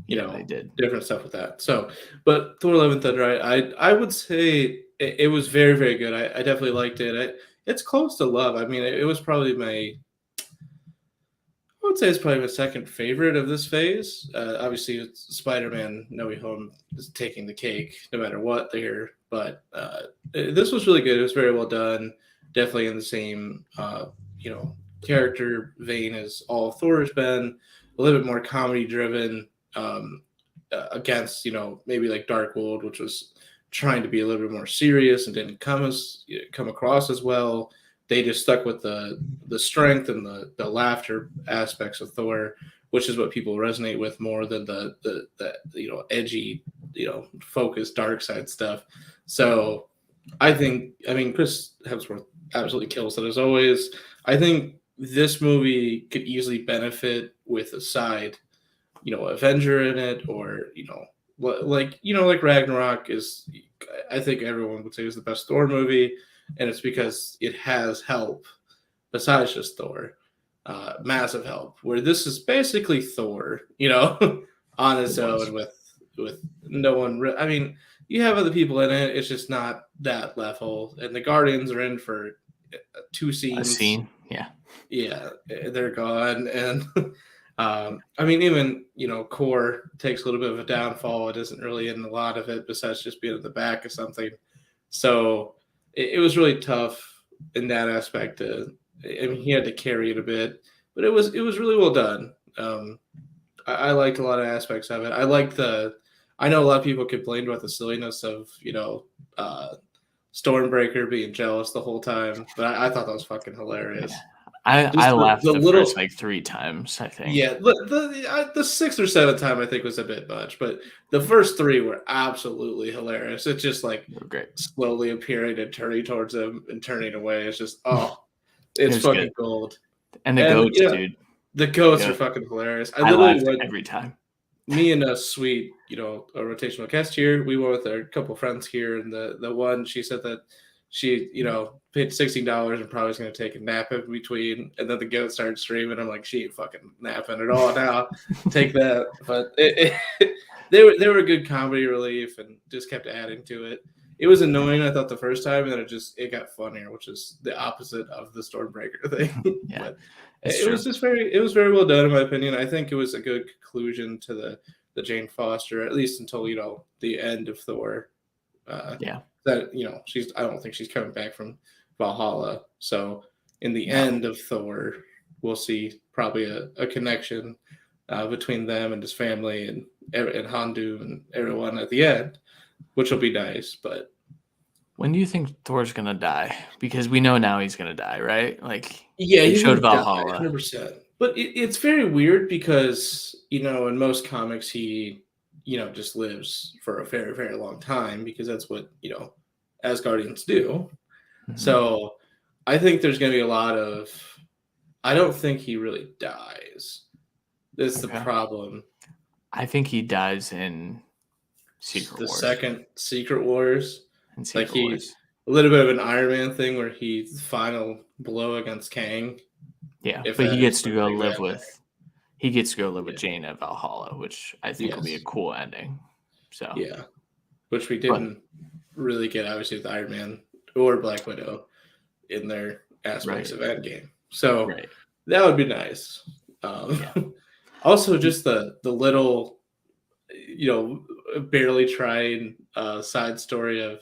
[SPEAKER 3] you
[SPEAKER 2] yeah, they
[SPEAKER 3] know
[SPEAKER 2] did.
[SPEAKER 3] different stuff with that. So, but Thor: Love and Thunder, I would say it was very very good. I definitely liked it. It's close to love. I mean, it was probably I would say it's probably my second favorite of this phase. Obviously, Spider-Man: No Way Home is taking the cake, no matter what there. But this was really good. It was very well done. Definitely in the same, character vein as all of Thor has been. A little bit more comedy driven, against maybe like Dark World, which was trying to be a little bit more serious and didn't come across as well. They just stuck with the strength and the laughter aspects of Thor, which is what people resonate with more than the edgy, focused dark side stuff. So I mean Chris Hemsworth absolutely kills it as always. I think this movie could easily benefit with a side, Avenger in it, or like Ragnarok is. I think everyone would say is the best Thor movie, and it's because it has help besides just Thor, massive help. Where this is basically Thor, on
[SPEAKER 2] It
[SPEAKER 3] its
[SPEAKER 2] was
[SPEAKER 3] own with no one. I mean, you have other people in it. It's just not that level. And the Guardians are in for two
[SPEAKER 2] a
[SPEAKER 3] scenes.
[SPEAKER 2] scene. Yeah.
[SPEAKER 3] Yeah, they're gone, and I mean, even Core takes a little bit of a downfall. It isn't really in a lot of it, besides just being at the back of something. So it was really tough in that aspect. I mean, he had to carry it a bit, but it was really well done. I liked a lot of aspects of it. I liked the. I know a lot of people complained about the silliness of uh, Stormbreaker being jealous the whole time, but I thought that was fucking hilarious.
[SPEAKER 2] Yeah. I
[SPEAKER 3] Just the
[SPEAKER 2] laughed the
[SPEAKER 3] little
[SPEAKER 2] first like 3 times, I think.
[SPEAKER 3] yeah, the sixth or seventh time I think was a bit much, but the first three were absolutely hilarious. It's just like
[SPEAKER 2] They were great.
[SPEAKER 3] slowly appearing and turning towards him and turning away. It's just
[SPEAKER 2] It
[SPEAKER 3] it's
[SPEAKER 2] was good.
[SPEAKER 3] fucking gold.
[SPEAKER 2] And the
[SPEAKER 3] And
[SPEAKER 2] goats, dude.
[SPEAKER 3] the goats are
[SPEAKER 2] Yeah.
[SPEAKER 3] fucking hilarious. I
[SPEAKER 2] I
[SPEAKER 3] literally
[SPEAKER 2] laughed
[SPEAKER 3] went.
[SPEAKER 2] every time.
[SPEAKER 3] Me and a sweet, a rotational guest here. We went with our couple friends here, and the one she said that she, paid $16 and probably was going to take a nap in between, and then the goat started screaming. I'm like, she ain't fucking napping at all now. Take that, but they were a good comedy relief and just kept adding to it. It was annoying, I thought, the first time, and then it got funnier, which is the opposite of the Stormbreaker thing.
[SPEAKER 2] Yeah,
[SPEAKER 3] But
[SPEAKER 2] it's
[SPEAKER 3] it
[SPEAKER 2] true.
[SPEAKER 3] was just it was very well done in my opinion. I think it was a good conclusion to the Jane Foster, at least until the end of Thor.
[SPEAKER 2] Yeah.
[SPEAKER 3] That I don't think she's coming back from Valhalla. So in the
[SPEAKER 2] No.
[SPEAKER 3] end of Thor, we'll see probably a connection between them and his family and Handu and everyone at the end, which will be nice. But
[SPEAKER 2] When do you think Thor's gonna die? Because we know now he's gonna die, right? Like
[SPEAKER 3] yeah,
[SPEAKER 2] they
[SPEAKER 3] he's
[SPEAKER 2] showed
[SPEAKER 3] gonna die
[SPEAKER 2] Valhalla.
[SPEAKER 3] 100%. But it's very weird because in most comics he just lives for a very very long time because that's what Asgardians do.
[SPEAKER 2] Mhm.
[SPEAKER 3] So I think there's going to be a lot of. I don't think he really dies. That's the
[SPEAKER 2] Okay.
[SPEAKER 3] problem.
[SPEAKER 2] I think he dies in Secret
[SPEAKER 3] The
[SPEAKER 2] Wars.
[SPEAKER 3] second Secret Wars,
[SPEAKER 2] In
[SPEAKER 3] like
[SPEAKER 2] Secret Wars.
[SPEAKER 3] a little bit of an Iron Man thing where he's final blow against Kang.
[SPEAKER 2] Yeah,
[SPEAKER 3] If
[SPEAKER 2] but he
[SPEAKER 3] that
[SPEAKER 2] gets
[SPEAKER 3] is
[SPEAKER 2] to
[SPEAKER 3] the
[SPEAKER 2] go
[SPEAKER 3] big
[SPEAKER 2] live
[SPEAKER 3] bad
[SPEAKER 2] with
[SPEAKER 3] guy.
[SPEAKER 2] Jane at Valhalla, which I think will be a
[SPEAKER 3] Yes.
[SPEAKER 2] cool ending. So
[SPEAKER 3] Yeah. Which we
[SPEAKER 2] but
[SPEAKER 3] didn't really get, obviously, with Iron Man or Black Widow in their aspects
[SPEAKER 2] right,
[SPEAKER 3] of Endgame. So
[SPEAKER 2] right.
[SPEAKER 3] that would be nice.
[SPEAKER 2] Yeah.
[SPEAKER 3] Also, just the little, barely trying side story of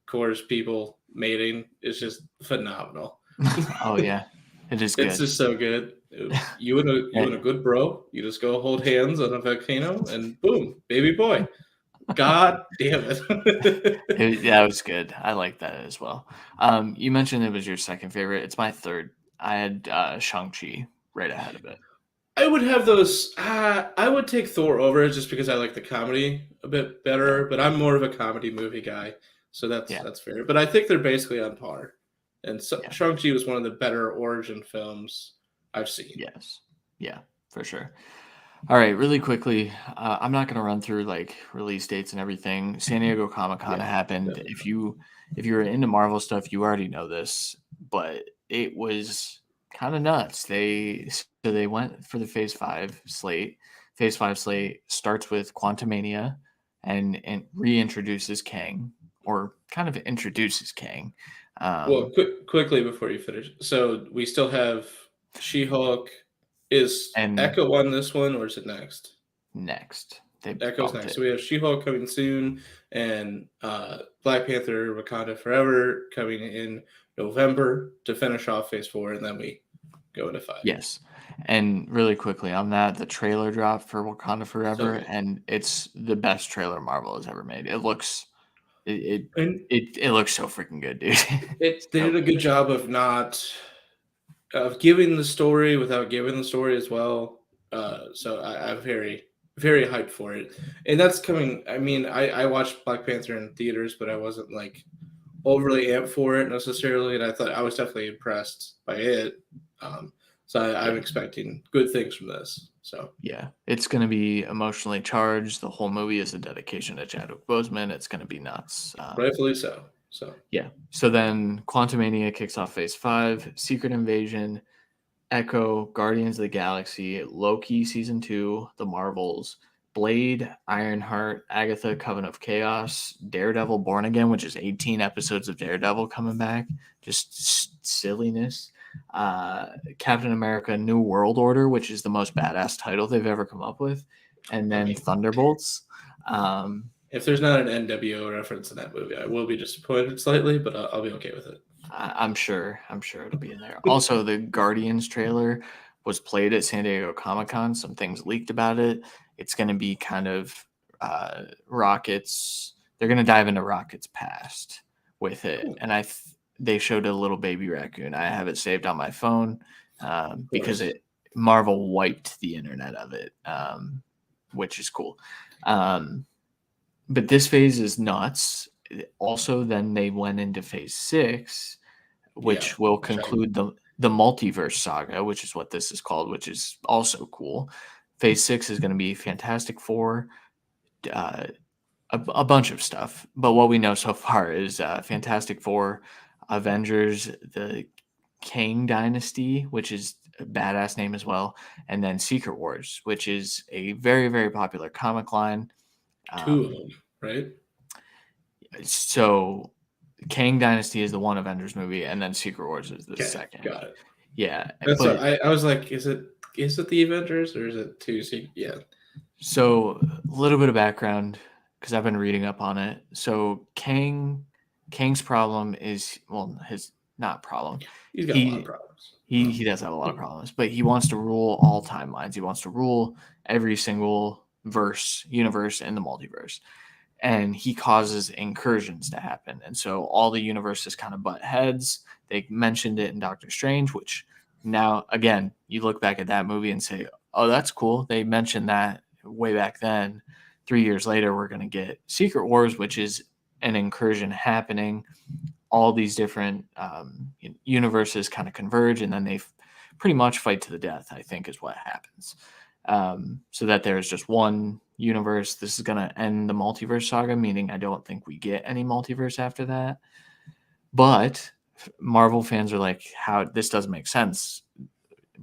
[SPEAKER 3] Kor's people mating is just phenomenal.
[SPEAKER 2] Oh yeah. It is
[SPEAKER 3] It's
[SPEAKER 2] good.
[SPEAKER 3] just so good. You and a good bro, you just go hold hands on a volcano, and boom, baby boy. God damn it.
[SPEAKER 2] That was good. I like that as well. You mentioned it was your second favorite. It's my third. I had Shang-Chi right ahead of it.
[SPEAKER 3] I would have those. I would take Thor over it just because I like the comedy a bit
[SPEAKER 2] Yeah.
[SPEAKER 3] better. But I'm more of a comedy movie guy, so that's
[SPEAKER 2] Yeah.
[SPEAKER 3] that's fair. But I think they're basically on par. And so,
[SPEAKER 2] Yeah.
[SPEAKER 3] Shang-Chi was one of the better origin films I've seen.
[SPEAKER 2] Yes. Yeah, for sure. All right, really quickly, I'm not going to run through like release dates and everything. San Diego Comic-Con
[SPEAKER 3] Yeah,
[SPEAKER 2] happened.
[SPEAKER 3] definitely.
[SPEAKER 2] If you're into Marvel stuff, you already know this, but it was kind of nuts. They went for the Phase 5 slate. Phase 5 slate starts with Quantumania and reintroduces Kang, or kind of introduces Kang.
[SPEAKER 3] Well, quickly before you finish, so we still have She-Hulk. Is
[SPEAKER 2] And
[SPEAKER 3] Echo on this one, or is it next?
[SPEAKER 2] next, they
[SPEAKER 3] Echo's
[SPEAKER 2] bumped
[SPEAKER 3] next.
[SPEAKER 2] it.
[SPEAKER 3] So we have She-Hulk coming soon, and Black Panther: Wakanda Forever coming in November to finish off Phase 4, and then we go into 5.
[SPEAKER 2] Yes. And really quickly on that, the trailer dropped for Wakanda
[SPEAKER 3] So
[SPEAKER 2] Forever,
[SPEAKER 3] good.
[SPEAKER 2] and it's the best trailer Marvel has ever made. It
[SPEAKER 3] And
[SPEAKER 2] it looks so freaking good, dude.
[SPEAKER 3] they
[SPEAKER 2] So
[SPEAKER 3] did a good job of not of giving the story without giving the story as well. So I'm very very hyped for it, and that's coming. I mean, I watched Black Panther in theaters, but I wasn't like overly amped for it necessarily, and I was definitely impressed by it. So I'm
[SPEAKER 2] yeah,
[SPEAKER 3] expecting good things from this. So
[SPEAKER 2] yeah. It's gonna be emotionally charged. The whole movie is a dedication to Chadwick Boseman. It's gonna be nuts.
[SPEAKER 3] rightfully so. So
[SPEAKER 2] Yeah. So then Quantumania kicks off Phase 5, Secret Invasion, Echo, Guardians of the Galaxy, Loki Season 2, The Marvels, Blade, Ironheart, Agatha, Coven of Chaos, Daredevil Born Again, which is 18 episodes of Daredevil coming back. Just silliness. Captain America: New World Order, which is the most badass title they've ever come up with, and
[SPEAKER 3] I
[SPEAKER 2] then
[SPEAKER 3] mean,
[SPEAKER 2] Thunderbolts. Um,
[SPEAKER 3] if there's not an NWO reference in that movie, I will be disappointed slightly, but I'll be okay with it.
[SPEAKER 2] I'm sure it'll be in there. Also, the Guardians trailer was played at San Diego Comic-Con. Some things leaked about it. It's going to be kind of Rocket's. They're going to dive into Rocket's past with it,
[SPEAKER 3] Cool.
[SPEAKER 2] and they showed a little baby raccoon. I have it saved on my phone because Marvel wiped the internet of it, which is cool. But this phase is nuts. Also, then they went into phase 6, which will conclude the multiverse saga, which is what this is called, which is also cool. Phase 6 is going to be Fantastic Four, a bunch of stuff. But what we know so far is Fantastic Four, Avengers, the Kang Dynasty, which is a badass name as well, and then Secret Wars, which is a very, very popular comic line.
[SPEAKER 3] 2 of them, right?
[SPEAKER 2] So Kang Dynasty is the one Avengers movie, and then Secret Wars is the second.
[SPEAKER 3] Got it.
[SPEAKER 2] Yeah,
[SPEAKER 3] That's what I was like. Is it the Avengers or is it 2? Yeah.
[SPEAKER 2] So a little bit of background because I've been reading up on it. So Kang's problem is his not problem.
[SPEAKER 3] He's got a lot of problems.
[SPEAKER 2] He does have a lot of problems, but he wants to rule all timelines. He wants to rule every single universe in the multiverse. And he causes incursions to happen. And so all the universes kind of butt heads. They mentioned it in Doctor Strange, which now, again, you look back at that movie and say, oh, that's cool. They mentioned that way back then. 3 years later, we're going to get Secret Wars, which is an incursion happening. All these different universes kind of converge, and then they pretty much fight to the death, I think, is what happens. So that there's just one universe. This is going to end the multiverse saga, meaning I don't think we get any multiverse after that. But Marvel fans are like, how this doesn't make sense.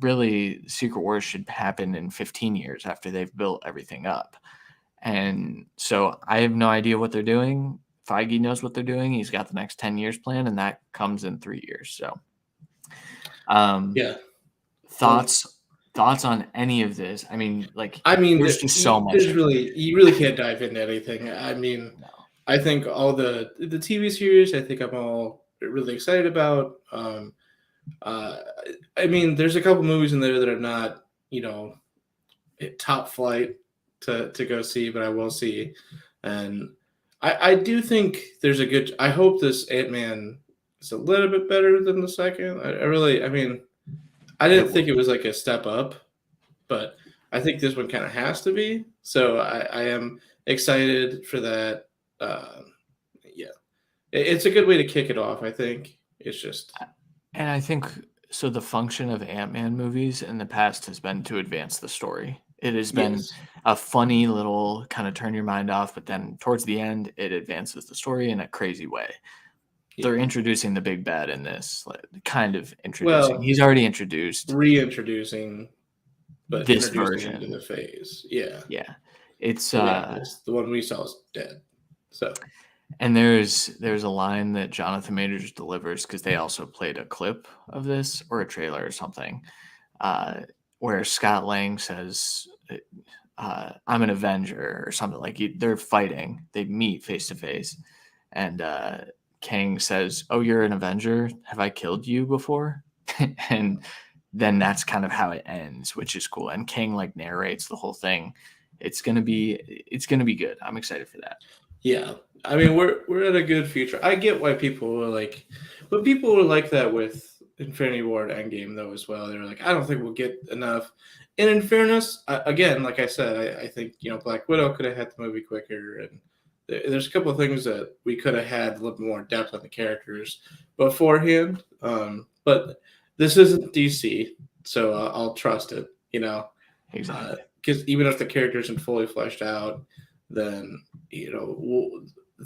[SPEAKER 2] Really, Secret Wars should happen in 15 years after they've built everything up. And so I have no idea what they're doing. Feige knows what they're doing. He's got the next 10 years plan, and that comes in 3 years. So,
[SPEAKER 3] yeah.
[SPEAKER 2] Thoughts on any of this? I mean, there's just so much.
[SPEAKER 3] You really can't dive into anything. I mean, no. I think all the TV series, I think I'm all really excited about. I mean, there's a couple movies in there that are not, top flight to go see, but I will see. And I do think there's I hope this Ant-Man is a little bit better than the second. I didn't think it was like a step up, but I think this one kind of has to be. So I am excited for that. Yeah, it's a good way to kick it off. I think it's just,
[SPEAKER 2] and I think so. The function of Ant-Man movies in the past has been to advance the story. It has been a funny little kind of turn your mind off, but then towards the end, it advances the story in a crazy way. They're introducing the big bad in this, kind of introducing. Well, he's already introduced.
[SPEAKER 3] Reintroducing, but
[SPEAKER 2] this version
[SPEAKER 3] into the phase. Yeah.
[SPEAKER 2] Yeah. It's
[SPEAKER 3] the one we saw is dead. So.
[SPEAKER 2] And there's a line that Jonathan Majors delivers because they also played a clip of this or a trailer or something, where Scott Lang says, "I'm an Avenger" or something like. They're fighting. They meet face to face, and Kang says, "Oh, you're an Avenger? Have I killed you before?" And then that's kind of how it ends, which is cool. And Kang narrates the whole thing. It's gonna be good. I'm excited for that.
[SPEAKER 3] Yeah, I mean we're at a good future. I get why people were like, but people were like that with Infinity War and Endgame though as well. They were like, I don't think we'll get enough. And in fairness, again, like I said, I think Black Widow could have had the movie quicker, and there's a couple of things that we could have had a little more depth on the characters beforehand. But this isn't DC, so I'll trust it.
[SPEAKER 2] Exactly.
[SPEAKER 3] Because even if the character isn't fully fleshed out, then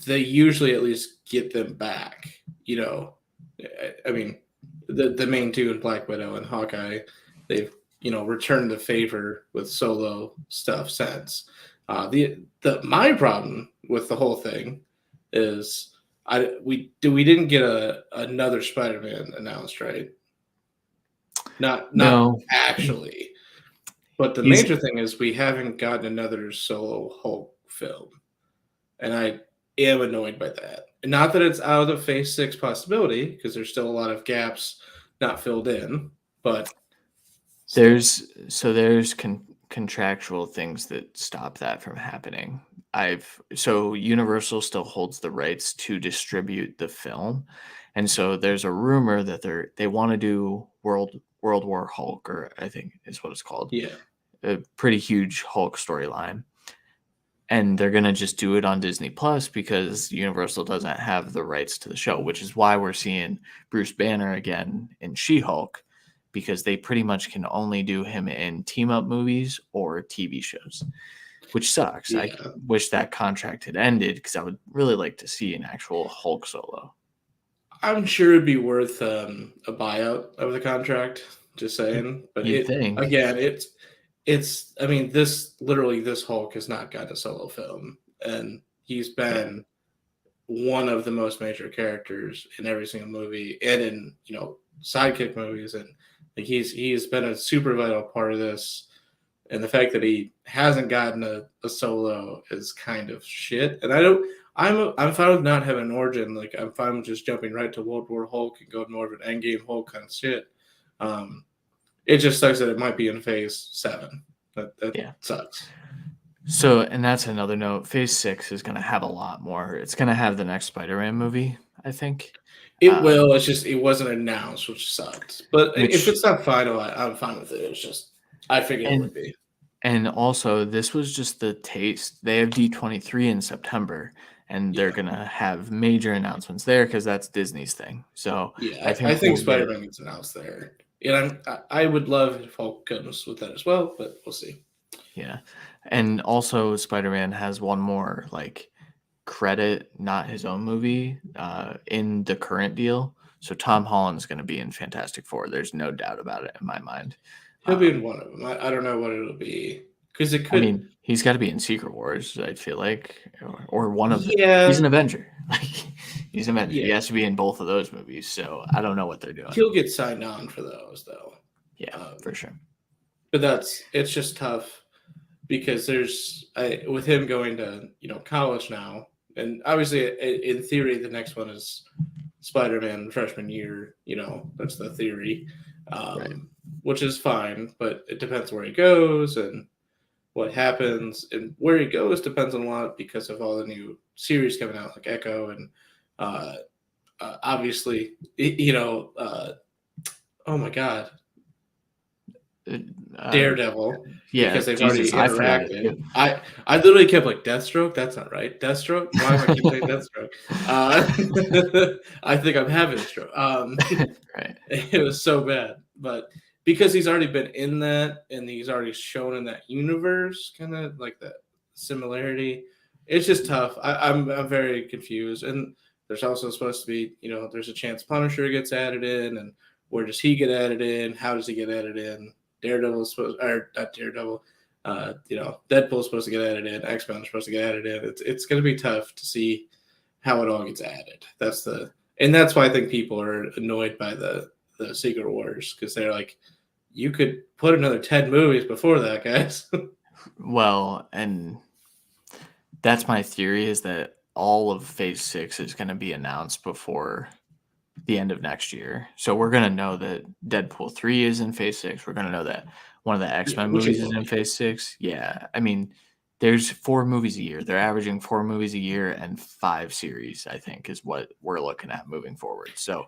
[SPEAKER 3] they usually at least get them back. I mean, the main two in Black Widow and Hawkeye, they've returned the favor with solo stuff since. My problem with the whole thing is we didn't get another Spider-Man announced, right? not
[SPEAKER 2] No,
[SPEAKER 3] actually. But the
[SPEAKER 2] he's
[SPEAKER 3] major thing is we haven't gotten another solo Hulk film, and I am annoyed by that. Not that it's out of the Phase 6 possibility, because there's still a lot of gaps not filled in, but still.
[SPEAKER 2] there's contractual things that stop that from happening. So Universal still holds the rights to distribute the film, and so there's a rumor that they want to do World War Hulk, or I think is what it's called,
[SPEAKER 3] Yeah.
[SPEAKER 2] a pretty huge Hulk storyline, and they're gonna just do it on Disney Plus because Universal doesn't have the rights to the show, which is why we're seeing Bruce Banner again in She-Hulk, because they pretty much can only do him in team up movies or TV shows, which sucks. I
[SPEAKER 3] Yeah.
[SPEAKER 2] wish that contract had ended because I would really like to see an actual Hulk solo.
[SPEAKER 3] I'm sure it'd be worth a buyout of the contract, just saying. But
[SPEAKER 2] You'd
[SPEAKER 3] it
[SPEAKER 2] think.
[SPEAKER 3] again, I mean, this Hulk has not got a solo film, and he's
[SPEAKER 2] Yeah.
[SPEAKER 3] been one of the most major characters in every single movie and in, sidekick movies, and like he's been a super vital part of this. And the fact that he hasn't gotten a solo is kind of shit. And I don't. I'm fine with not having an origin. Like, I'm fine with just jumping right to World War Hulk and going more of an Endgame Hulk kind of shit. Um, it just sucks that it might be in Phase 7. That
[SPEAKER 2] Yeah.
[SPEAKER 3] sucks.
[SPEAKER 2] So, and that's another note. Phase 6 is going to have a lot more. It's going to have the next Spider-Man movie, I think.
[SPEAKER 3] It will. It's just it wasn't announced, which sucks. But if
[SPEAKER 2] Which
[SPEAKER 3] it's not final, I'm fine with it. It's just I figured it would be.
[SPEAKER 2] And also, this was just the taste. They have D23 in September, and they're
[SPEAKER 3] Yeah.
[SPEAKER 2] gonna have major announcements there because that's Disney's thing. So
[SPEAKER 3] Yeah,
[SPEAKER 2] I
[SPEAKER 3] I
[SPEAKER 2] think
[SPEAKER 3] think
[SPEAKER 2] we'll get
[SPEAKER 3] Spider-Man gets announced there. And I would love if Hulk comes with that as well, but we'll see.
[SPEAKER 2] yeah. And also, Spider-Man has one more like credit, not his own movie, in the current deal. So Tom Holland's gonna be in Fantastic Four. There's no doubt about it in my mind.
[SPEAKER 3] He'll be in one of them. I don't know what it'll be because it
[SPEAKER 2] I
[SPEAKER 3] could.
[SPEAKER 2] mean, he's got to be in Secret Wars. I feel like, or one of the. He's
[SPEAKER 3] Yeah,
[SPEAKER 2] an Avenger. Like he's an Avenger. He
[SPEAKER 3] yeah.
[SPEAKER 2] has to be in both of those movies. So I don't know what they're doing.
[SPEAKER 3] He'll get signed on for those though.
[SPEAKER 2] Yeah, for sure.
[SPEAKER 3] But it's just tough because with him going to college now, and obviously in theory the next one is Spider-Man freshman year. That's the theory,
[SPEAKER 2] Right.
[SPEAKER 3] which is fine. But it depends where he goes and what happens, and where he goes depends on a lot because of all the new series coming out, like Echo and obviously, oh my god, Daredevil,
[SPEAKER 2] Yeah,
[SPEAKER 3] because they've
[SPEAKER 2] Jesus,
[SPEAKER 3] already
[SPEAKER 2] I forgot it
[SPEAKER 3] interacted.
[SPEAKER 2] too.
[SPEAKER 3] I literally kept like Deathstroke. That's not right. Deathstroke. Why am I keep saying Deathstroke? I think I'm having a stroke.
[SPEAKER 2] Right.
[SPEAKER 3] It was so bad, but because he's already been in that and he's already shown in that universe, kind of like that similarity, it's just tough. I'm very confused, and there's also supposed to be there's a chance Punisher gets added in, and where does he get added in? How does he get added in? Daredevil's supposed, or not Daredevil. Deadpool's supposed to get added in. X-Men is supposed to get added in. It's going to be tough to see how it all gets added. That's why I think people are annoyed by the Secret Wars, because they're like, you could put another 10 movies before that, guys.
[SPEAKER 2] Well, and that's my theory is that all of Phase 6 is going to be announced before the end of next year. So we're going to know that Deadpool 3 is in Phase 6. We're going to know that one of the X-Men
[SPEAKER 3] which
[SPEAKER 2] movies
[SPEAKER 3] it
[SPEAKER 2] is
[SPEAKER 3] will
[SPEAKER 2] in
[SPEAKER 3] be.
[SPEAKER 2] Phase 6. Yeah. I mean, there's 4 movies a year. They're averaging 4 movies a year and 5 series, I think, is what we're looking at moving forward. So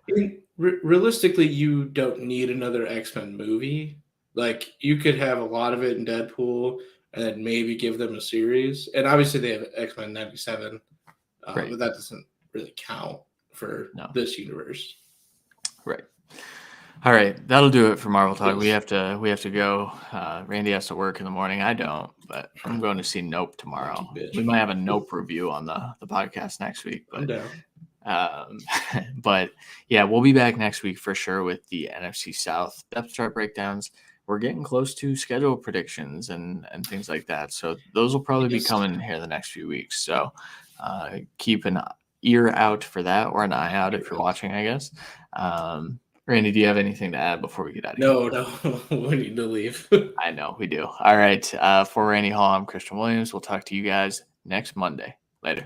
[SPEAKER 3] Realistically, you don't need another X-Men movie. Like, you could have a lot of it in Deadpool and then maybe give them a series. And obviously they have X-Men 97,
[SPEAKER 2] right.
[SPEAKER 3] but that doesn't really count for this universe.
[SPEAKER 2] Right. All right, that'll do it for Marvel Talk. We have to go. Randy has to work in the morning. I don't, but I'm going to see Nope tomorrow. We might have a Nope review on the podcast next week. But,
[SPEAKER 3] I'm down.
[SPEAKER 2] But yeah, we'll be back next week for sure with the NFC South depth chart breakdowns. We're getting close to schedule predictions and things like that. So those will probably be coming here the next few weeks. So keep an ear out for that, or an eye out if you're watching, I guess. Randy, do you have anything to add before we get out of here?
[SPEAKER 3] No, we need to leave.
[SPEAKER 2] I know we do. All right. For Randy Hall, I'm Christian Williams. We'll talk to you guys next Monday. Later.